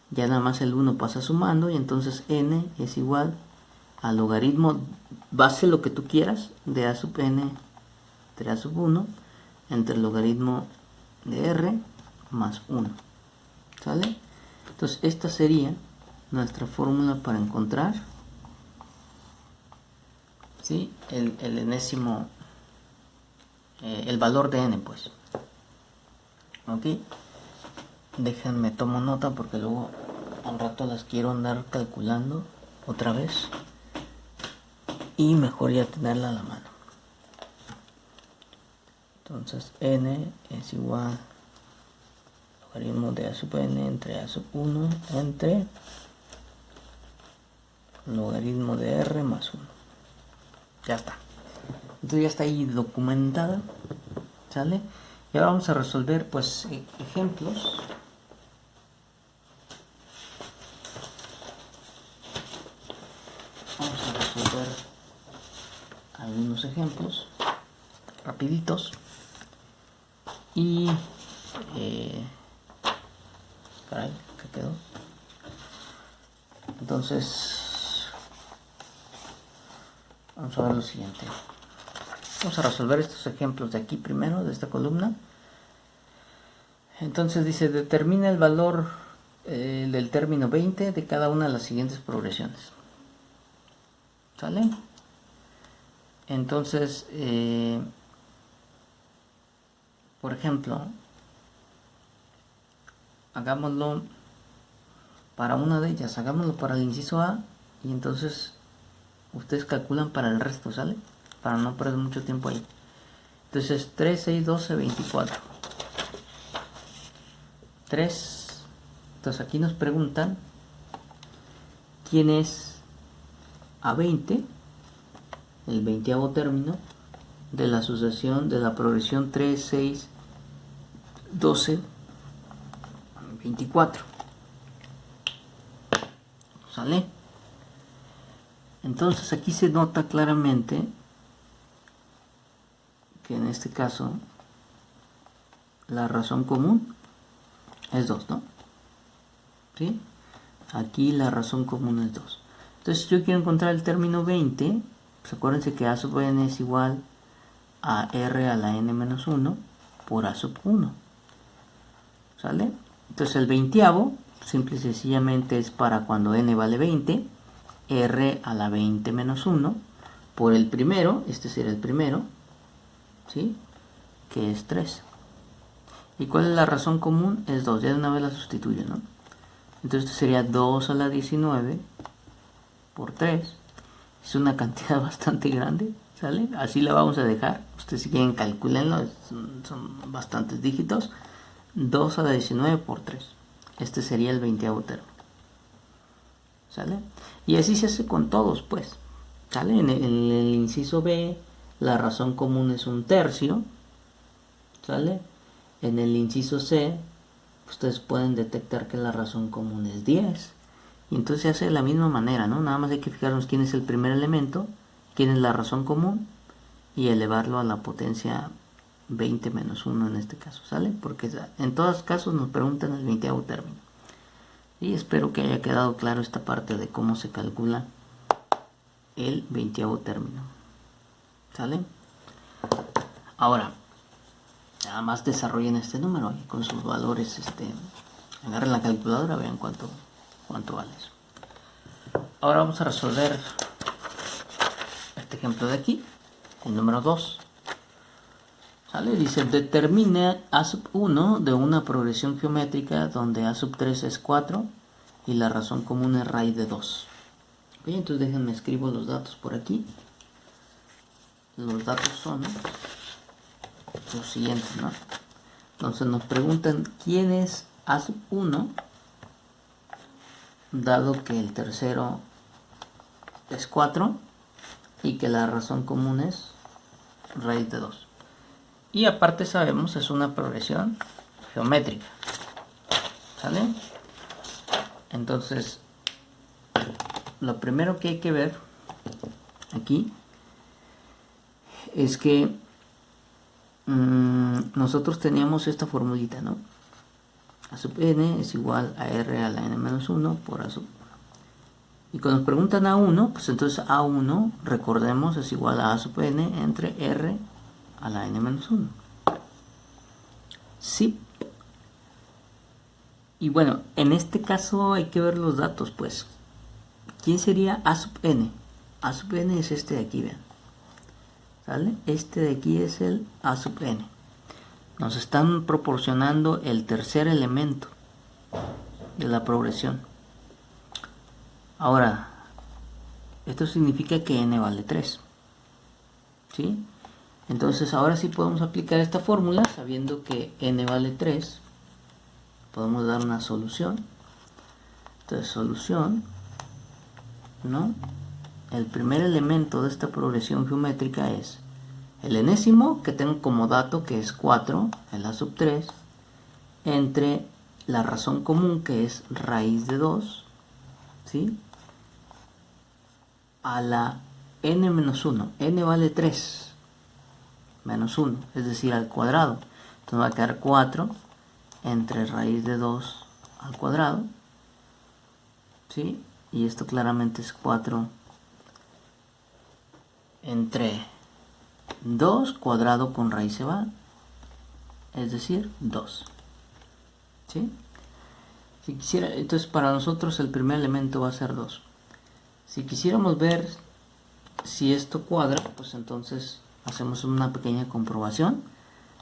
Ya nada más el 1 pasa sumando, y entonces n es igual al logaritmo base lo que tú quieras de a sub n entre a sub 1 entre el logaritmo de r más 1, ¿sale? Entonces esta sería nuestra fórmula para encontrar, ¿sí?, el enésimo, el valor de n, pues. Ok, déjenme tomo nota porque luego al rato las quiero andar calculando otra vez y mejor ya tenerla a la mano. Entonces n es igual logaritmo de a sub n entre a sub 1 entre logaritmo de r más 1. Ya está. Entonces ya está ahí documentada. ¿Sale? Y ahora vamos a resolver pues ejemplos. Vamos a resolver algunos ejemplos rapiditos. Y caray, ¿qué quedó? Entonces vamos a ver lo siguiente. Vamos a resolver estos ejemplos de aquí primero, de esta columna. Entonces dice, determina el valor del término 20 de cada una de las siguientes progresiones. ¿Sale? Entonces, por ejemplo, hagámoslo para una de ellas, hagámoslo para el inciso A y entonces ustedes calculan para el resto, ¿sale? Para no perder mucho tiempo ahí. Entonces 3, 6, 12, 24. 3. Entonces aquí nos preguntan quién es A20, el 20º término de la sucesión de la progresión 3, 6, 12, 24. ¿Sale? Entonces aquí se nota claramente que en este caso la razón común es 2, ¿no? ¿Sí? Aquí la razón común es 2. Entonces, si yo quiero encontrar el término 20, pues acuérdense que A sub n es igual a R a la n menos 1 por A sub 1. ¿Sale? Entonces, el 20avo, simple y sencillamente es para cuando n vale 20, R a la 20 menos 1 por el primero, este sería el primero, ¿sí? Que es 3. ¿Y cuál es la razón común? Es 2, ya de una vez la sustituyo, ¿no? Entonces esto sería 2 a la 19 por 3. Es una cantidad bastante grande, ¿sale? Así la vamos a dejar. Ustedes si quieren calculenlo, son bastantes dígitos. 2 a la 19 por 3. Este sería el 20º término. ¿Sale? Y así se hace con todos, pues. ¿Sale? En el inciso B, la razón común es 1/3. ¿Sale? En el inciso C, ustedes pueden detectar que la razón común es 10. Y entonces se hace de la misma manera, ¿no? Nada más hay que fijarnos quién es el primer elemento, quién es la razón común, y elevarlo a la potencia 20 menos 1 en este caso, ¿sale? Porque en todos casos nos preguntan el 20º término. Y espero que haya quedado claro esta parte de cómo se calcula el 20º término. ¿Sale? Ahora, nada más desarrollen este número y con sus valores, agarren la calculadora, vean cuánto vale eso. Ahora vamos a resolver este ejemplo de aquí, el número 2. ¿Sale? Dice, determina A sub 1 de una progresión geométrica donde A sub 3 es 4 y la razón común es raíz de 2. Ok, entonces déjenme escribo los datos por aquí. Los datos son los siguientes, ¿no? Entonces nos preguntan quién es A sub 1, dado que el tercero es 4 y que la razón común es raíz de 2. Y aparte sabemos es una progresión geométrica. ¿Sale? Entonces, lo primero que hay que ver aquí es que nosotros teníamos esta formulita, ¿no? A sub n es igual a r a la n menos 1 por A sub 1. Y cuando nos preguntan A1, pues entonces A1, recordemos, es igual a sub n entre r a la n menos 1. Sí. Y bueno, en este caso hay que ver los datos, pues. ¿Quién sería A sub n? A sub n es este de aquí, vean. ¿Sale? Este de aquí es el A sub n. Nos están proporcionando el tercer elemento de la progresión. Ahora, esto significa que n vale 3. ¿Sí? Entonces ahora sí podemos aplicar esta fórmula sabiendo que n vale 3. Podemos dar una solución. Entonces solución ¿no? El primer elemento de esta progresión geométrica es el enésimo, que tengo como dato que es 4, el a sub 3, entre la razón común, que es raíz de 2, ¿sí? A la n menos 1. N vale 3 menos 1, es decir, al cuadrado. Entonces va a quedar 4 entre raíz de 2 al cuadrado, ¿sí? Y esto claramente es 4 entre 2 cuadrado con raíz se va, es decir, 2. ¿Sí? Si quisiera, entonces para nosotros el primer elemento va a ser 2. Si quisiéramos ver si esto cuadra, pues entonces hacemos una pequeña comprobación.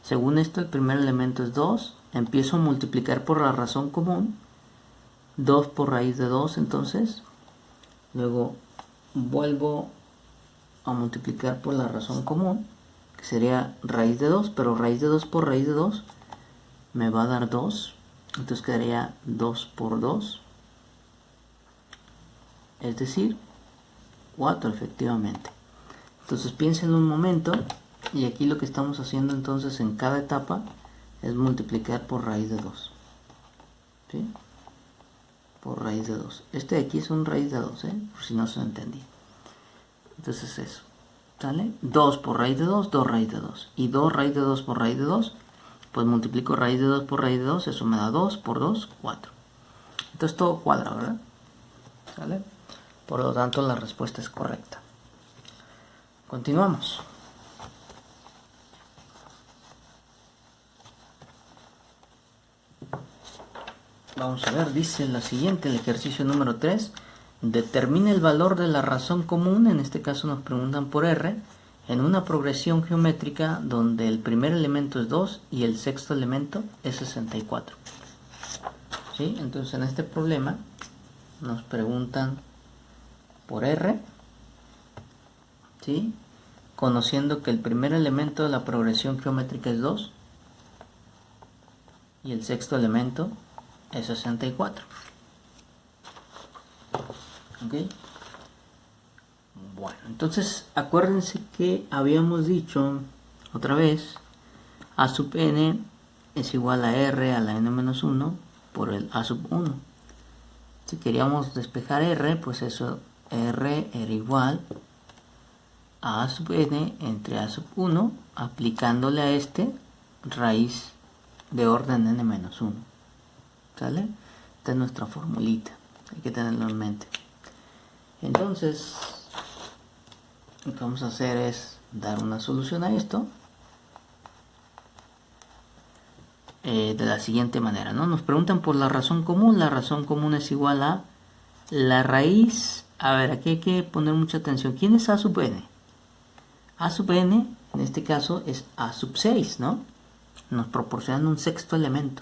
Según esto, el primer elemento es 2. Empiezo a multiplicar por la razón común. 2 por raíz de 2, entonces. Luego vuelvo a multiplicar por la razón común, que sería raíz de 2, pero raíz de 2 por raíz de 2 me va a dar 2. Entonces quedaría 2 por 2. Es decir, 4 efectivamente. Entonces piensen un momento, y aquí lo que estamos haciendo entonces en cada etapa es multiplicar por raíz de 2. ¿Sí? Por raíz de 2. Este de aquí es un raíz de 2, por si no se entendía. Entonces eso, ¿sale? 2 por raíz de 2, 2 raíz de 2. Y 2 raíz de 2 por raíz de 2, pues multiplico raíz de 2 por raíz de 2, eso me da 2 por 2, 4. Entonces todo cuadra, ¿verdad? ¿Sale? Por lo tanto la respuesta es correcta. Continuamos. Vamos a ver, dice la siguiente, el ejercicio número 3. Determina el valor de la razón común, en este caso nos preguntan por R, en una progresión geométrica donde el primer elemento es 2 y el sexto elemento es 64. ¿Sí? Entonces en este problema nos preguntan por R, ¿sí? Conociendo que el primer elemento de la progresión geométrica es 2 y el sexto elemento es 64. ¿Ok? Bueno, entonces acuérdense que habíamos dicho otra vez a sub n es igual a r a la n-1 por el a sub 1. Si queríamos despejar r, pues eso, r era igual a sub n entre a sub 1, aplicándole a este raíz de orden n-1. ¿Sale? Esta es nuestra formulita, hay que tenerlo en mente. Entonces, lo que vamos a hacer es dar una solución a esto de la siguiente manera, ¿no? Nos preguntan por la razón común. La razón común es igual a la raíz. A ver, aquí hay que poner mucha atención. ¿Quién es a sub n? A sub n, en este caso, es a sub 6, ¿no? Nos proporcionan un sexto elemento,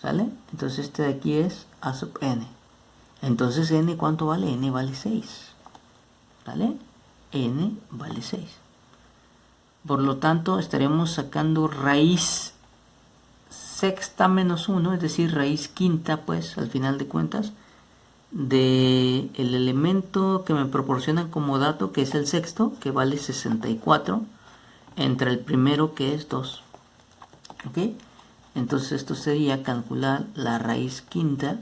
¿sale? Entonces este de aquí es a sub n. Entonces n, ¿cuánto vale? N vale 6, ¿vale? N vale 6. Por lo tanto, estaremos sacando raíz sexta menos 1, es decir, raíz quinta, pues, al final de cuentas, del elemento que me proporciona como dato, que es el sexto, que vale 64, entre el primero, que es 2. ¿Ok? Entonces esto sería calcular la raíz quinta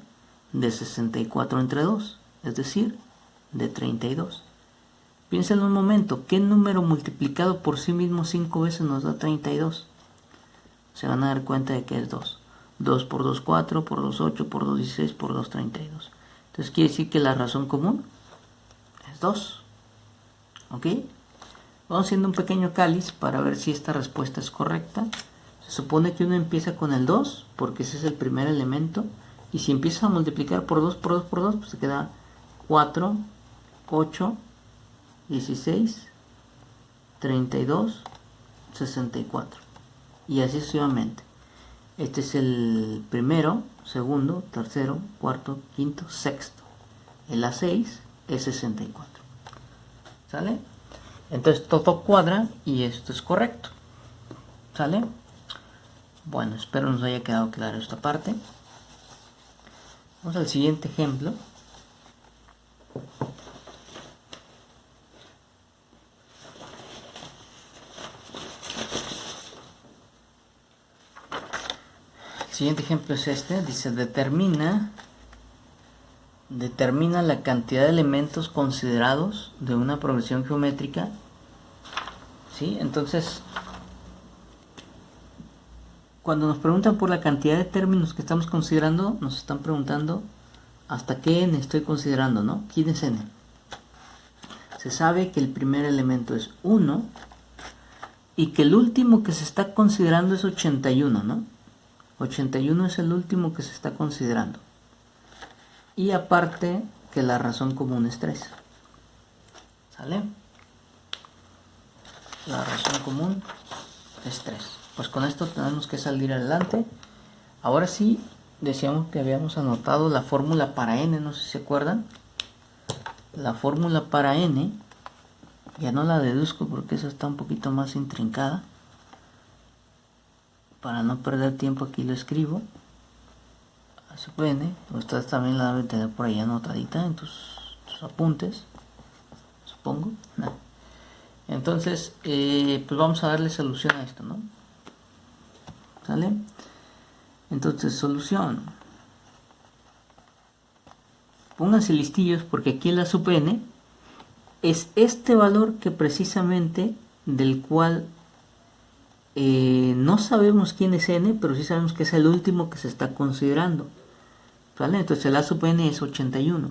de 64 entre 2, es decir, de 32. Piensen un momento, ¿qué número multiplicado por sí mismo 5 veces nos da 32? Se van a dar cuenta de que es 2. 2 por 2, 4, por 2, 8, por 2, 16, por 2, 32. Entonces quiere decir que la razón común es 2. ¿Ok? Vamos haciendo un pequeño cáliz para ver si esta respuesta es correcta. Se supone que uno empieza con el 2, porque ese es el primer elemento. Y si empiezas a multiplicar por 2, por 2, por 2, pues se queda 4, 8, 16, 32, 64. Y así sucesivamente. Este es el primero, segundo, tercero, cuarto, quinto, sexto. El A6 es 64. ¿Sale? Entonces todo cuadra y esto es correcto. ¿Sale? Bueno, espero nos haya quedado claro esta parte. Vamos al siguiente ejemplo. siguiente ejemplo es este. Dice, determina la cantidad de elementos considerados de una progresión geométrica. ¿Sí? Entonces, cuando nos preguntan por la cantidad de términos que estamos considerando, nos están preguntando hasta qué n estoy considerando, ¿no? ¿Quién es n? Se sabe que el primer elemento es 1 y que el último que se está considerando es 81, ¿no? 81 es el último que se está considerando. Y aparte que la razón común es 3. ¿Sale? La razón común es 3. Pues con esto tenemos que salir adelante. Ahora sí, decíamos que habíamos anotado la fórmula para n, no sé si se acuerdan. La fórmula para n, ya no la deduzco porque esa está un poquito más intrincada. Para no perder tiempo aquí lo escribo. Se puede, ustedes también la deben tener por ahí anotadita en tus apuntes, supongo. Entonces, pues vamos a darle solución a esto, ¿no? ¿Sale? Entonces, solución. Pónganse listillos porque aquí la sub n es este valor que precisamente del cual no sabemos quién es n, pero sí sabemos que es el último que se está considerando. ¿Vale? Entonces el a sub n es 81.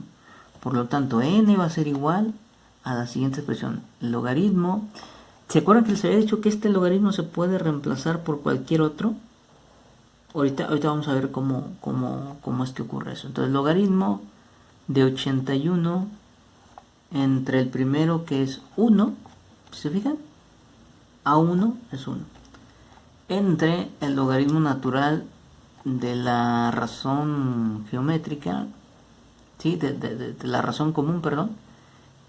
Por lo tanto, n va a ser igual a la siguiente expresión. El logaritmo. ¿Se acuerdan que les había dicho que este logaritmo se puede reemplazar por cualquier otro? Ahorita vamos a ver cómo es que ocurre eso. Entonces, el logaritmo de 81 entre el primero, que es 1, ¿se fijan? A1 es 1. Entre el logaritmo natural de la razón geométrica, ¿sí? de la razón común, perdón,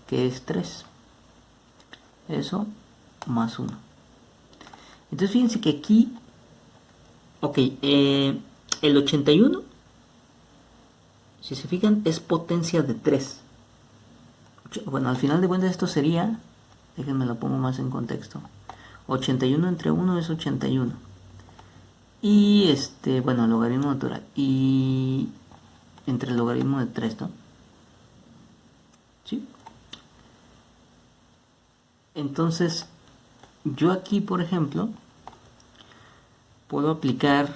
que es 3. Eso más 1. Entonces fíjense que aquí, ok, el 81, si se fijan, es potencia de 3. Bueno, al final de cuentas esto sería, déjenme lo pongo más en contexto, 81 entre 1 es 81. Y bueno, el logaritmo natural. Y entre el logaritmo de 3, ¿no? ¿Sí? Entonces, yo aquí, por ejemplo, puedo aplicar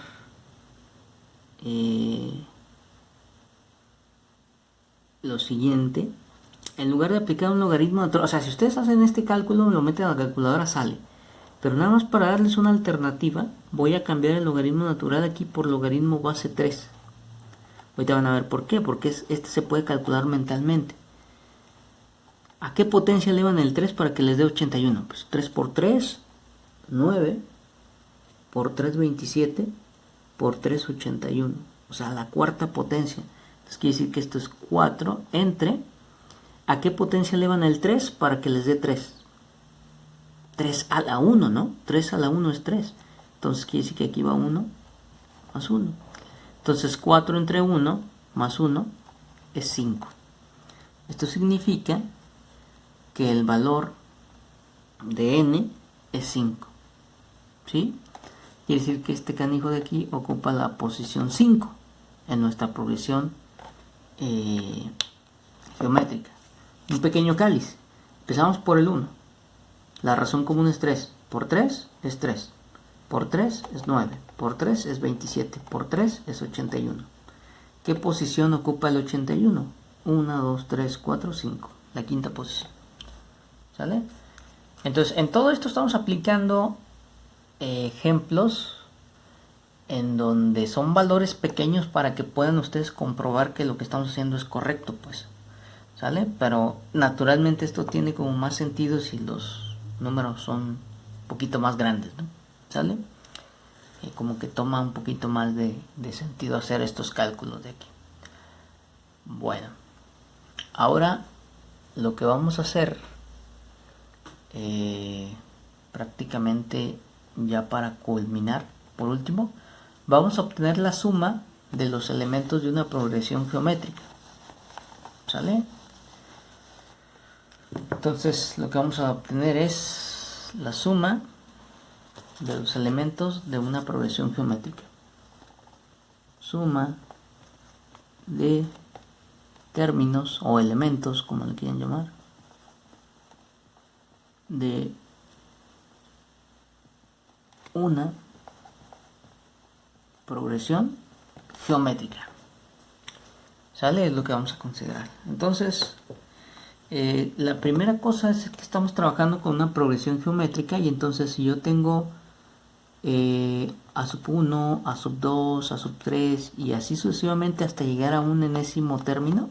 lo siguiente. En lugar de aplicar un logaritmo natural, o sea, si ustedes hacen este cálculo, lo meten a la calculadora, sale. Pero nada más para darles una alternativa, voy a cambiar el logaritmo natural aquí por logaritmo base 3. Ahorita van a ver por qué, porque este se puede calcular mentalmente. ¿A qué potencia elevan el 3 para que les dé 81? Pues 3 por 3, 9, por 3, 27, por 3, 81. O sea, la cuarta potencia. Entonces quiere decir que esto es 4 entre... ¿A qué potencia elevan el 3 para que les dé 3? 3 a la 1, ¿no? 3 a la 1 es 3. Entonces quiere decir que aquí va 1 más 1. Entonces 4 entre 1 más 1 es 5. Esto significa que el valor de n es 5. ¿Sí? Quiere decir que este canijo de aquí ocupa la posición 5 en nuestra progresión geométrica. Un pequeño cáliz. Empezamos por el 1. La razón común es 3. Por 3 es 3. Por 3 es 9. Por 3 es 27. Por 3 es 81. ¿Qué posición ocupa el 81? 1, 2, 3, 4, 5. La quinta posición. ¿Sale? Entonces, en todo esto estamos aplicando ejemplos en donde son valores pequeños para que puedan ustedes comprobar que lo que estamos haciendo es correcto, pues. ¿Sale? Pero naturalmente esto tiene como más sentido si los números son un poquito más grandes, ¿no? ¿Sale? Como que toma un poquito más de sentido hacer estos cálculos de aquí. Bueno, ahora lo que vamos a hacer prácticamente ya para culminar, por último, vamos a obtener la suma de los elementos de una progresión geométrica. ¿Sale? Entonces lo que vamos a obtener es la suma de los elementos de una progresión geométrica. suma de términos o elementos, como le quieran llamar, de una progresión geométrica. ¿Sale? Es lo que vamos a considerar. Entonces, la primera cosa es que estamos trabajando con una progresión geométrica, y entonces si yo tengo a sub 1, a sub 2, a sub 3 y así sucesivamente hasta llegar a un enésimo término,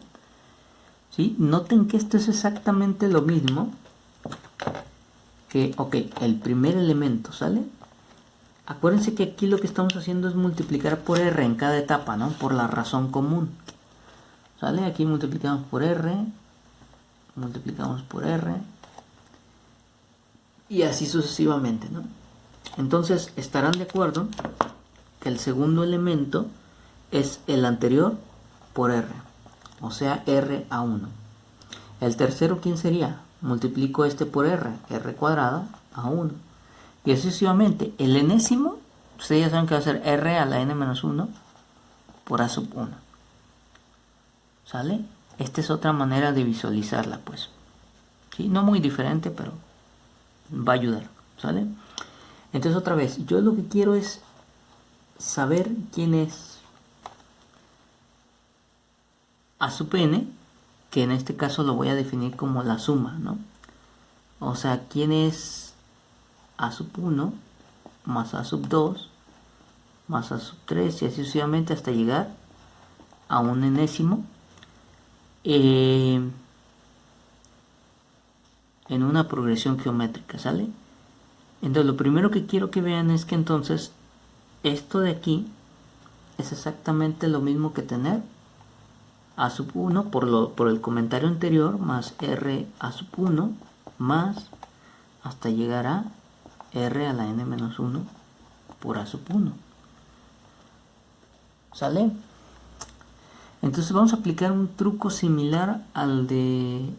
¿sí? Noten que esto es exactamente lo mismo que, el primer elemento, ¿sale? Acuérdense que aquí lo que estamos haciendo es multiplicar por R en cada etapa, ¿no? Por la razón común, ¿sale? Aquí multiplicamos por R, multiplicamos por R, y así sucesivamente, ¿no? Entonces estarán de acuerdo que el segundo elemento es el anterior por R, o sea, R a 1. El tercero, ¿quién sería? Multiplico este por R, R cuadrada a 1. Y así sucesivamente. El enésimo, ustedes ya saben que va a ser R a la n menos 1 por A sub 1. ¿Sale? Esta es otra manera de visualizarla, pues. ¿Sí? No muy diferente, pero va a ayudar. ¿Sale? Entonces, otra vez, yo lo que quiero es saber quién es A sub n, que en este caso lo voy a definir como la suma, ¿no? O sea, quién es A sub 1 más A sub 2 más A sub 3 y así sucesivamente hasta llegar a un enésimo en una progresión geométrica, ¿sale? Entonces lo primero que quiero que vean es que entonces esto de aquí es exactamente lo mismo que tener A sub 1 por el comentario anterior más R A sub 1 más hasta llegar a R a la n menos 1 por A sub 1. ¿Sale? Entonces vamos a aplicar un truco similar al de...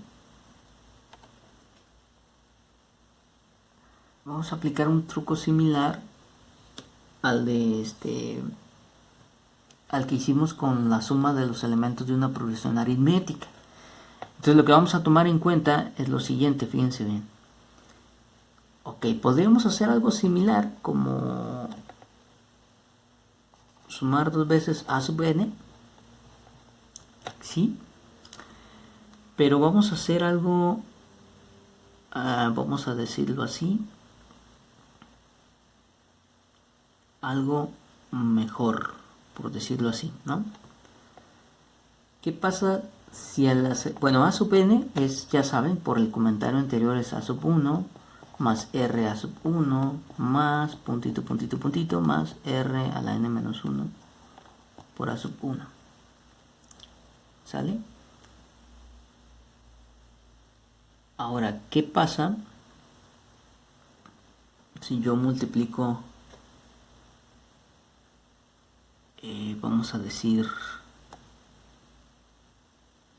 Vamos a aplicar un truco similar al de al que hicimos con la suma de los elementos de una progresión aritmética. Entonces lo que vamos a tomar en cuenta es lo siguiente, fíjense bien. Podríamos hacer algo similar como sumar dos veces A sub n, ¿sí? Pero vamos a hacer algo, vamos a decirlo así, algo mejor, por decirlo así, ¿no? ¿Qué pasa si A sub n es, ya saben, por el comentario anterior es A sub 1 más R a sub 1 más puntito, puntito, puntito más R a la n menos 1 por A sub 1. ¿Sale? Ahora, ¿qué pasa si yo multiplico, vamos a decir,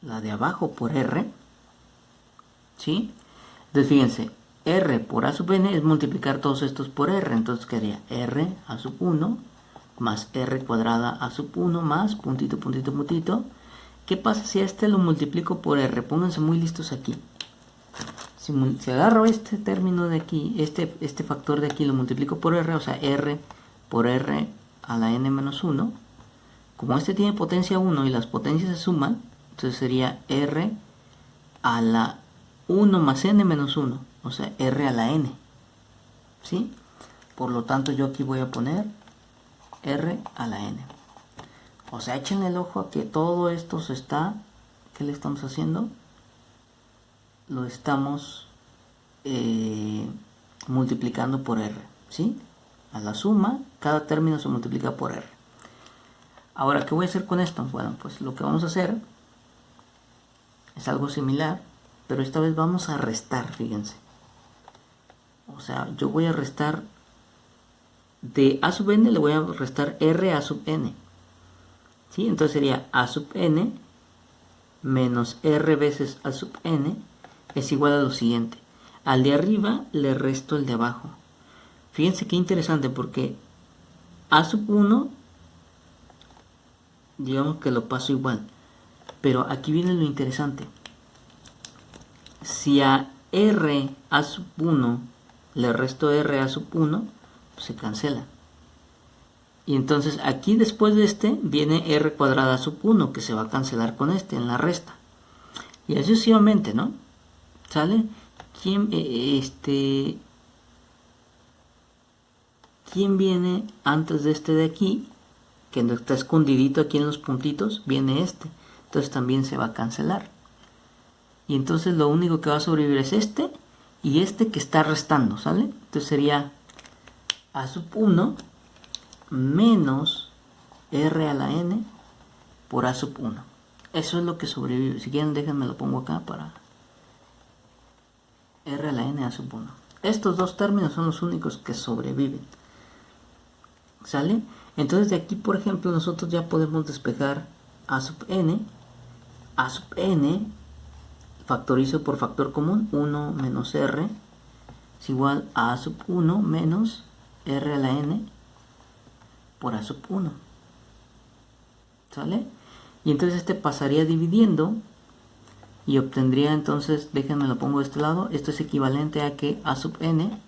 la de abajo por R? ¿Sí? Entonces fíjense, R por A sub n es multiplicar todos estos por R, entonces quedaría R a sub 1 más R cuadrada a sub 1 más puntito, puntito, puntito. ¿Qué pasa si a este lo multiplico por R? Pónganse muy listos aquí. Si agarro este término de aquí, este factor de aquí lo multiplico por R, o sea, R por R a la n menos 1, como este tiene potencia 1 y las potencias se suman, entonces sería R a la 1 más n menos 1, o sea, R a la n, ¿sí? Por lo tanto, yo aquí voy a poner R a la n. O sea, échenle el ojo a que todo esto se está... ¿Qué le estamos haciendo? Lo estamos multiplicando por R, ¿sí? A la suma, cada término se multiplica por R. Ahora, ¿qué voy a hacer con esto? Bueno, pues lo que vamos a hacer es algo similar, pero esta vez vamos a restar, fíjense. O sea, yo voy a restar de A sub n, le voy a restar R a sub n. ¿Sí? Entonces sería A sub n menos R veces A sub n es igual a lo siguiente. Al de arriba le resto el de abajo. Fíjense qué interesante, porque A sub 1 digamos que lo paso igual. Pero aquí viene lo interesante. Si a R a sub 1 le resto R a sub 1, pues se cancela. Y entonces aquí después de este viene R cuadrada sub 1, que se va a cancelar con este en la resta. Y así sucesivamente, ¿no? ¿Sale? ¿Quién viene antes de este de aquí? Que no está escondidito aquí en los puntitos, viene este. Entonces también se va a cancelar. Y entonces lo único que va a sobrevivir es este y este que está restando, ¿sale? Entonces sería a sub 1 menos R a la n por a sub 1. Eso es lo que sobrevive. Si quieren déjenme lo pongo acá para R a la n a sub 1. Estos dos términos son los únicos que sobreviven. ¿Sale? Entonces de aquí, por ejemplo, nosotros ya podemos despejar a sub n. A sub n factorizo por factor común. 1 menos r es igual a sub 1 menos r a la n por a sub 1. ¿Sale? Y entonces este pasaría dividiendo y obtendría entonces, déjenme lo pongo de este lado, esto es equivalente a que a sub n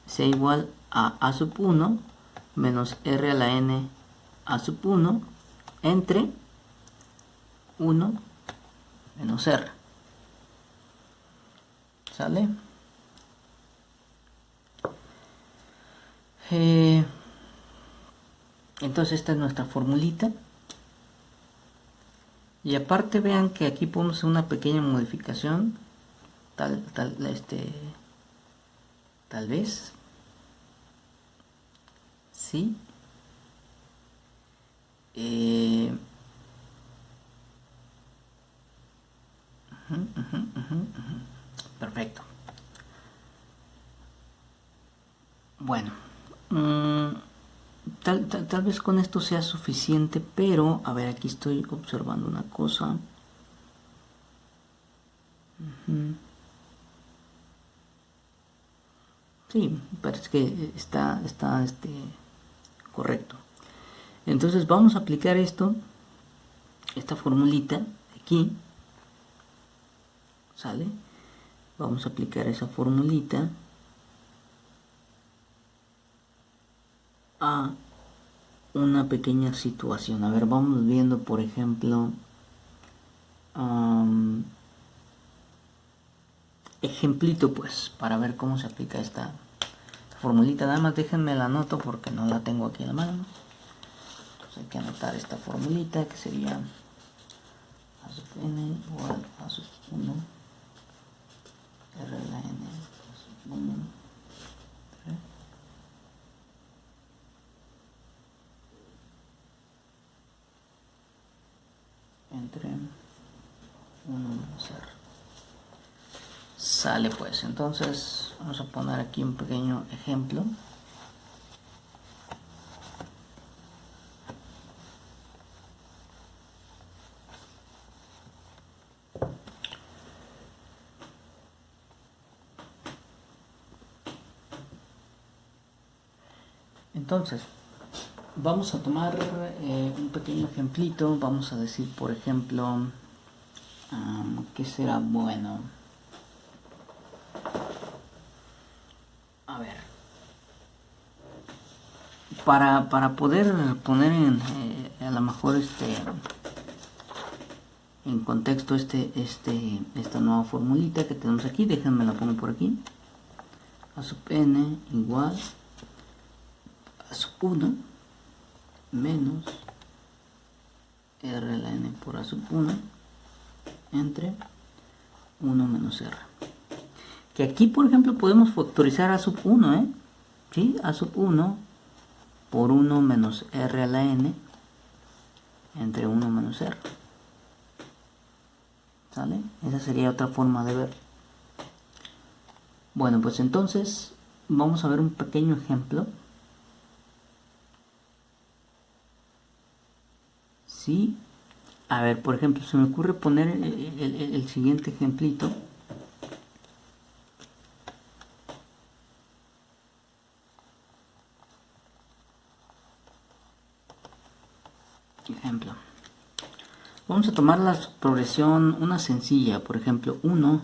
sea igual a sub 1 menos r a la n a sub 1 entre 1 menos r. ¿Sale? Entonces esta es nuestra formulita. Y aparte vean que aquí podemos hacer una pequeña modificación. Tal vez. Sí. Perfecto. Bueno. Tal vez con esto sea suficiente, pero a ver, aquí estoy observando una cosa. Sí, parece que está correcto. Entonces vamos a aplicar esta formulita aquí, ¿sale? Vamos a aplicar esa formulita a una pequeña situación. A ver, vamos viendo, por ejemplo, ejemplito, pues, para ver cómo se aplica esta formulita. Nada más déjenme la anoto porque no la tengo aquí en la mano. Entonces hay que anotar esta formulita que sería a sub n igual a sub 1 r de la n a sub 1 entre 1 menos r. Sale pues, entonces vamos a poner aquí un pequeño ejemplo. Entonces, vamos a tomar un pequeño ejemplito. Vamos a decir, por ejemplo, ¿qué será bueno? A ver, para poder poner a lo mejor en contexto esta nueva formulita que tenemos aquí, déjenme la pongo por aquí. A sub n igual a sub 1 menos r a la n por a sub 1 entre 1 menos r. Que aquí, por ejemplo, podemos factorizar a sub 1, ¿sí? A sub 1 por 1 menos r a la n entre 1 menos r. ¿Sale? Esa sería otra forma de ver. Bueno, pues entonces vamos a ver un pequeño ejemplo. Sí. A ver, por ejemplo, se me ocurre poner el siguiente ejemplito. Ejemplo. Vamos a tomar la progresión, una sencilla, por ejemplo, 1,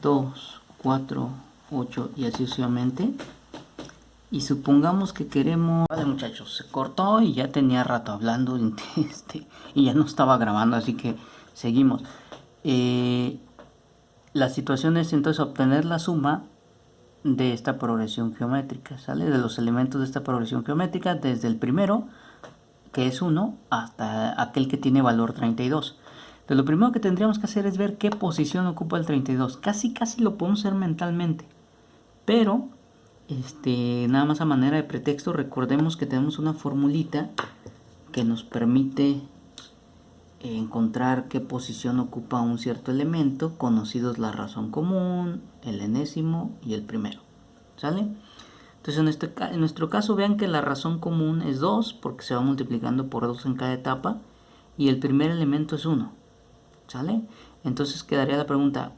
2, 4, 8 y así sucesivamente. Y supongamos que queremos... Vale, muchachos, se cortó y ya tenía rato hablando y ya no estaba grabando, así que seguimos. La situación es entonces obtener la suma de esta progresión geométrica, ¿sale? De los elementos de esta progresión geométrica desde el primero, que es 1, hasta aquel que tiene valor 32. Entonces lo primero que tendríamos que hacer es ver qué posición ocupa el 32. Casi lo podemos hacer mentalmente, pero nada más a manera de pretexto, recordemos que tenemos una formulita que nos permite encontrar qué posición ocupa un cierto elemento, conocidos la razón común, el enésimo y el primero, ¿sale? Entonces en nuestro caso vean que la razón común es 2 porque se va multiplicando por 2 en cada etapa y el primer elemento es 1, ¿sale? Entonces quedaría la pregunta,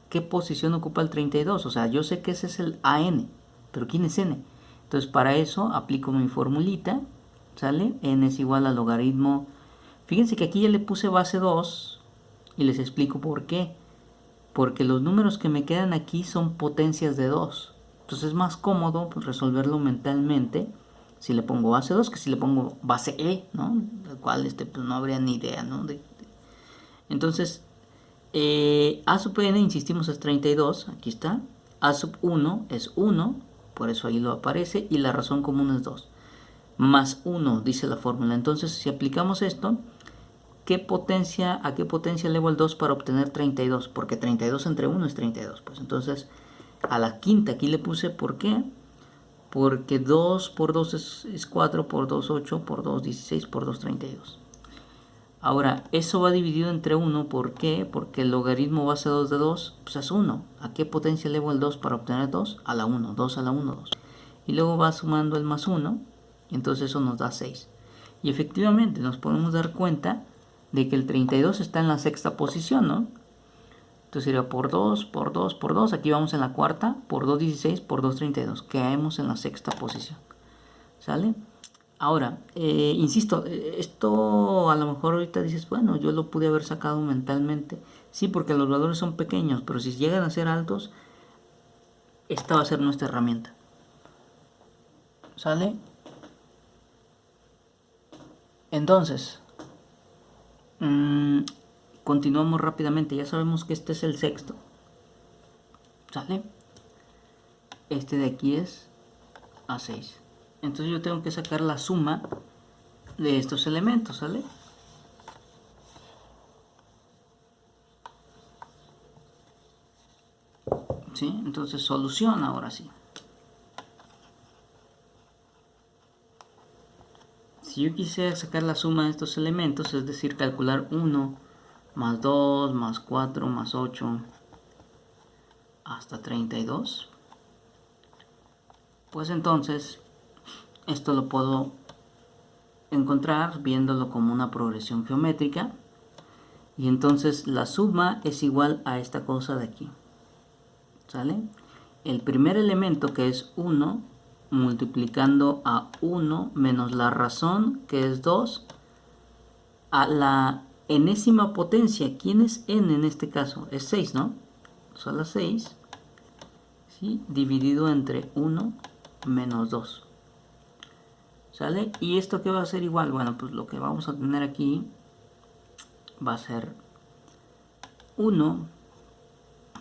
¿qué posición ocupa el 32? O sea, yo sé que ese es el AN, pero ¿quién es N? Entonces para eso aplico mi formulita, ¿sale? N es igual al logaritmo. Fíjense que aquí ya le puse base 2 y les explico por qué. Porque los números que me quedan aquí son potencias de 2. Entonces es más cómodo pues, resolverlo mentalmente si le pongo base 2 que si le pongo base E, ¿no? Del cual pues, no habría ni idea, ¿no? Entonces, A sub n, insistimos, es 32, aquí está. A sub 1 es 1, por eso ahí lo aparece, y la razón común es 2. Más 1, dice la fórmula. Entonces, si aplicamos esto, ¿a qué potencia elevo el 2 para obtener 32? Porque 32 entre 1 es 32. Pues entonces, a la quinta aquí le puse, ¿por qué? Porque 2 por 2 es 4, por 2 8, por 2 16, por 2 32. Ahora, eso va dividido entre 1, ¿por qué? Porque el logaritmo base 2 de 2 pues es 1. ¿A qué potencia elevo el 2 para obtener 2? A la 1, 2 a la 1, 2. Y luego va sumando el más 1, y entonces eso nos da 6. Y efectivamente nos podemos dar cuenta de que el 32 está en la sexta posición, ¿no? Entonces sería por 2, por 2, por 2, aquí vamos en la cuarta, por 2 16, por 2 32, caemos en la sexta posición, ¿sale? Ahora, insisto, esto a lo mejor ahorita dices, bueno, yo lo pude haber sacado mentalmente. Sí, porque los valores son pequeños, pero si llegan a ser altos, esta va a ser nuestra herramienta. ¿Sale? Entonces, continuamos rápidamente. Ya sabemos que este es el sexto. ¿Sale? Este de aquí es A6. Entonces yo tengo que sacar la suma de estos elementos, ¿sale? ¿Sí? Entonces solución ahora sí. Si yo quisiera sacar la suma de estos elementos, es decir, calcular 1 más 2 más 4 más 8 hasta 32, pues entonces esto lo puedo encontrar viéndolo como una progresión geométrica, y entonces la suma es igual a esta cosa de aquí, ¿sale? El primer elemento, que es 1, multiplicando a 1 menos la razón, que es 2, a la enésima potencia. ¿Quién es n en este caso? Es 6, ¿no? O sea, la 6, ¿sí? Dividido entre 1 menos 2. ¿Sale? ¿Y esto qué va a ser igual? Bueno, pues lo que vamos a tener aquí va a ser 1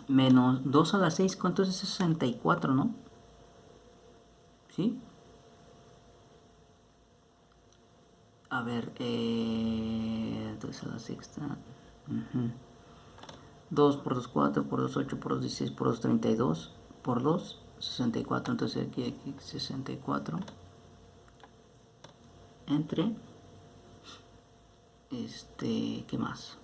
menos 2 a la 6. ¿Cuánto es 64, no? ¿Sí? A ver, 2 a la sexta. 2 por 2, 4, por 2, 8, por 2, 16, por 2, 32, por 2, 64. Entonces aquí 64. Entre, ¿qué más?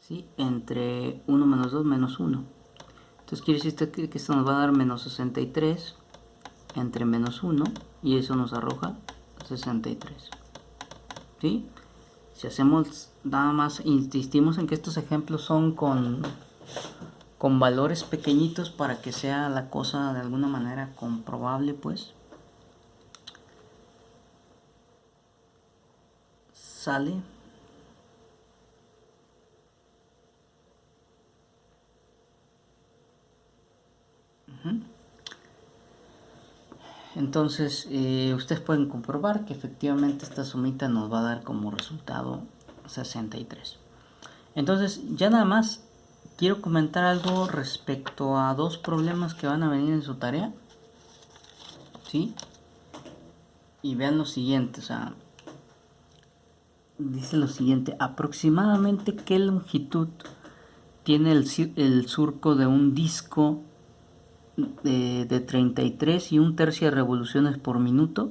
¿Sí? Entre 1 menos 2 menos 1. Entonces quiere decir que esto nos va a dar menos 63 entre menos 1, y eso nos arroja 63. ¿Sí? Si hacemos nada más, insistimos en que estos ejemplos son con valores pequeñitos para que sea la cosa de alguna manera comprobable, pues. ¿Sale? Entonces, ustedes pueden comprobar que efectivamente esta sumita nos va a dar como resultado 63. Entonces, ya nada más quiero comentar algo respecto a dos problemas que van a venir en su tarea. ¿Sí? Y vean lo siguiente, o sea, dice lo siguiente: aproximadamente qué longitud tiene el surco de un disco de 33 y un tercio de revoluciones por minuto,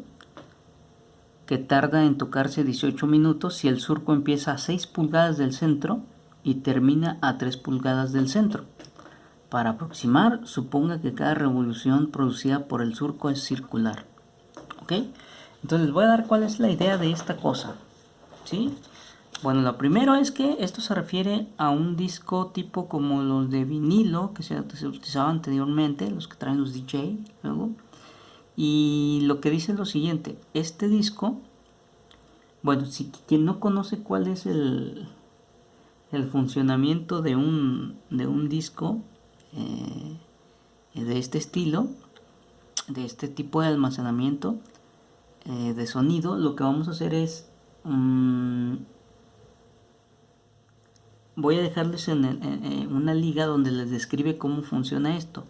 que tarda en tocarse 18 minutos si el surco empieza a 6 pulgadas del centro y termina a 3 pulgadas del centro. Para aproximar, suponga que cada revolución producida por el surco es circular. ¿Ok? Entonces les voy a dar cuál es la idea de esta cosa. ¿Sí? Bueno, lo primero es que esto se refiere a un disco tipo como los de vinilo que se utilizaban anteriormente, los que traen los DJ luego. Y lo que dice es lo siguiente: este disco, bueno, si quien no conoce cuál es el funcionamiento de un disco de este estilo, de este tipo de almacenamiento de sonido, lo que vamos a hacer es voy a dejarles en una liga donde les describe cómo funciona esto.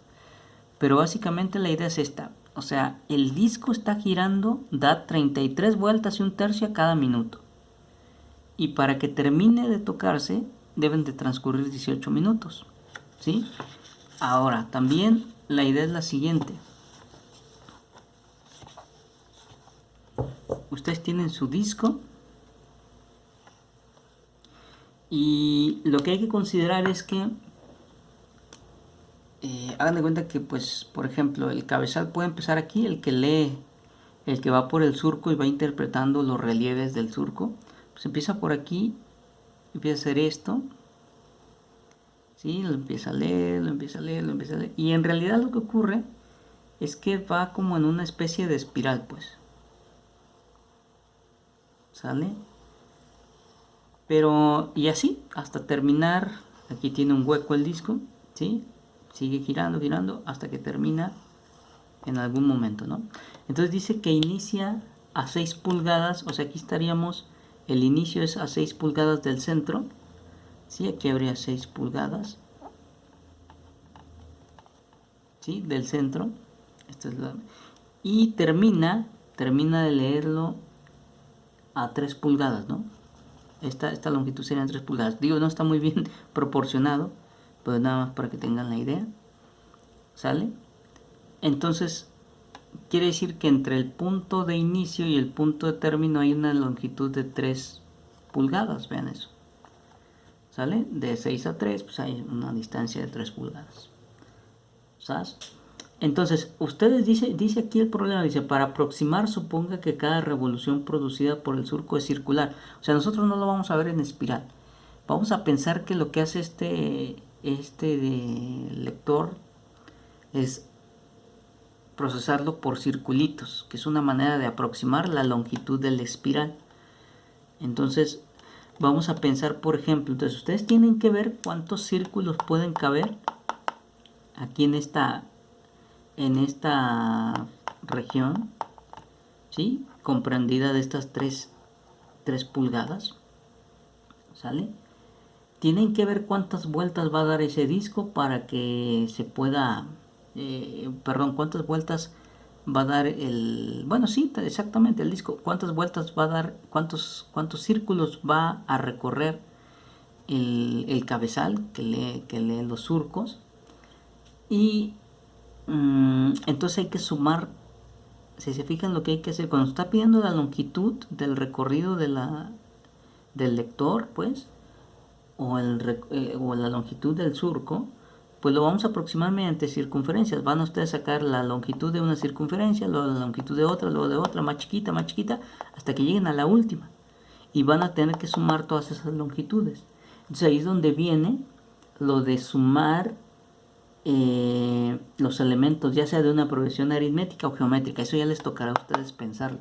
Pero básicamente la idea es esta. O sea, el disco está girando, da 33 vueltas y un tercio a cada minuto. Y para que termine de tocarse, deben de transcurrir 18 minutos. ¿Sí? Ahora, también la idea es la siguiente. Ustedes tienen su disco. Y lo que hay que considerar es que hagan de cuenta que, pues, por ejemplo, el cabezal puede empezar aquí, el que lee, el que va por el surco y va interpretando los relieves del surco, pues empieza por aquí, empieza a hacer esto, ¿sí? Lo empieza a leer, lo empieza a leer, lo empieza a leer, y en realidad lo que ocurre es que va como en una especie de espiral, pues, ¿sale? Pero, y así, hasta terminar, aquí tiene un hueco el disco, ¿sí? Sigue girando, girando, hasta que termina en algún momento, ¿no? Entonces dice que inicia a 6 pulgadas, o sea, aquí estaríamos, el inicio es a 6 pulgadas del centro, ¿sí? Aquí habría 6 pulgadas, ¿sí? Del centro, esta es y termina de leerlo a 3 pulgadas, ¿no? Esta longitud serían 3 pulgadas. Digo, no está muy bien proporcionado, pero nada más para que tengan la idea. ¿Sale? Entonces, quiere decir que entre el punto de inicio y el punto de término hay una longitud de 3 pulgadas. Vean eso. ¿Sale? De 6 a 3, pues hay una distancia de 3 pulgadas. ¿Sabes? Entonces, ustedes dice aquí el problema, dice, para aproximar suponga que cada revolución producida por el surco es circular. O sea, nosotros no lo vamos a ver en espiral. Vamos a pensar que lo que hace este lector es procesarlo por circulitos, que es una manera de aproximar la longitud de la espiral. Entonces, vamos a pensar, por ejemplo, entonces ustedes tienen que ver cuántos círculos pueden caber aquí en esta región, ¿sí? Comprendida de estas 3 pulgadas, ¿sale? Tienen que ver cuántas vueltas va a dar ese disco para que se pueda, cuántas vueltas va a dar bueno, sí, exactamente, el disco, cuántas vueltas va a dar, cuántos círculos va a recorrer el cabezal que lee los surcos. Y entonces hay que sumar, si se fijan lo que hay que hacer, cuando está pidiendo la longitud del recorrido del lector, pues, o la longitud del surco, pues lo vamos a aproximar mediante circunferencias. Van a ustedes a sacar la longitud de una circunferencia, luego la longitud de otra, más chiquita, hasta que lleguen a la última. Y van a tener que sumar todas esas longitudes. Entonces ahí es donde viene lo de sumar los elementos, ya sea de una progresión aritmética o geométrica. Eso ya les tocará a ustedes pensarlo.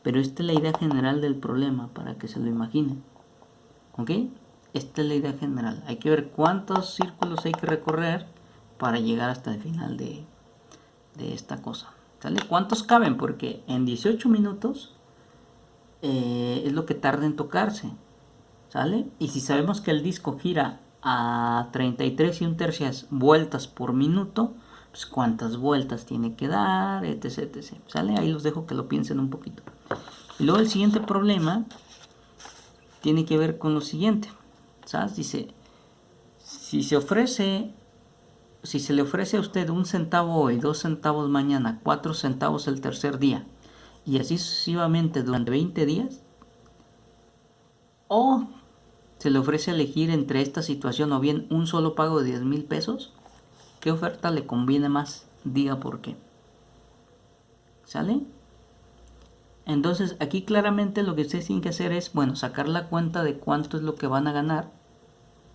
pero esta es la idea general del problema para que se lo imaginen. ¿Ok? Esta es la idea general. Hay que ver cuántos círculos hay que recorrer para llegar hasta el final de esta cosa. ¿Sale? ¿Cuántos caben? Porque en 18 minutos es lo que tarda en tocarse. ¿Sale? Y si sabemos que el disco gira a 33 y un tercias vueltas por minuto, pues cuántas vueltas tiene que dar, etc, etc. ¿Sale? Ahí los dejo que lo piensen un poquito. Y luego el siguiente problema tiene que ver con lo siguiente. ¿Sabes? Dice, si se le ofrece a usted 1 centavo hoy, 2 centavos mañana, 4 centavos el tercer día, y así sucesivamente durante 20 días, o se le ofrece elegir entre esta situación o bien un solo pago de 10,000 pesos, ¿qué oferta le conviene más? Diga por qué. ¿Sale? Entonces aquí claramente lo que ustedes tienen que hacer es, bueno, sacar la cuenta de cuánto es lo que van a ganar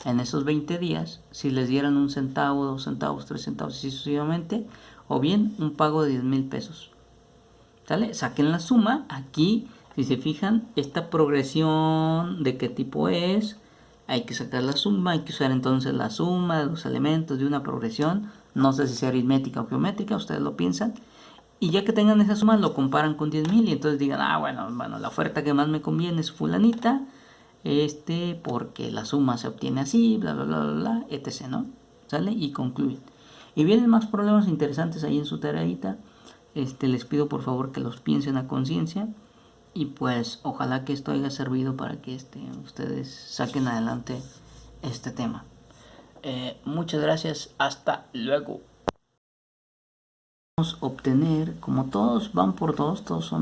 en esos 20 días, si les dieran 1 centavo, 2 centavos, 3 centavos, así sucesivamente, o bien un pago de 10,000 pesos. ¿Sale? Saquen la suma. Aquí, si se fijan, esta progresión de qué tipo es, hay que sacar la suma, hay que usar entonces la suma de los elementos de una progresión, no sé si sea aritmética o geométrica, ustedes lo piensan, y ya que tengan esa suma lo comparan con 10,000 y entonces digan, bueno, la oferta que más me conviene es fulanita, porque la suma se obtiene así, bla, bla, bla, bla, bla, etc, ¿no? ¿Sale? Y concluyen. Y vienen más problemas interesantes ahí en su tareita. Les pido por favor que los piensen a conciencia y pues ojalá que esto haya servido para que ustedes saquen adelante este tema. Muchas gracias, hasta luego. Vamos a obtener, como todos van por todos son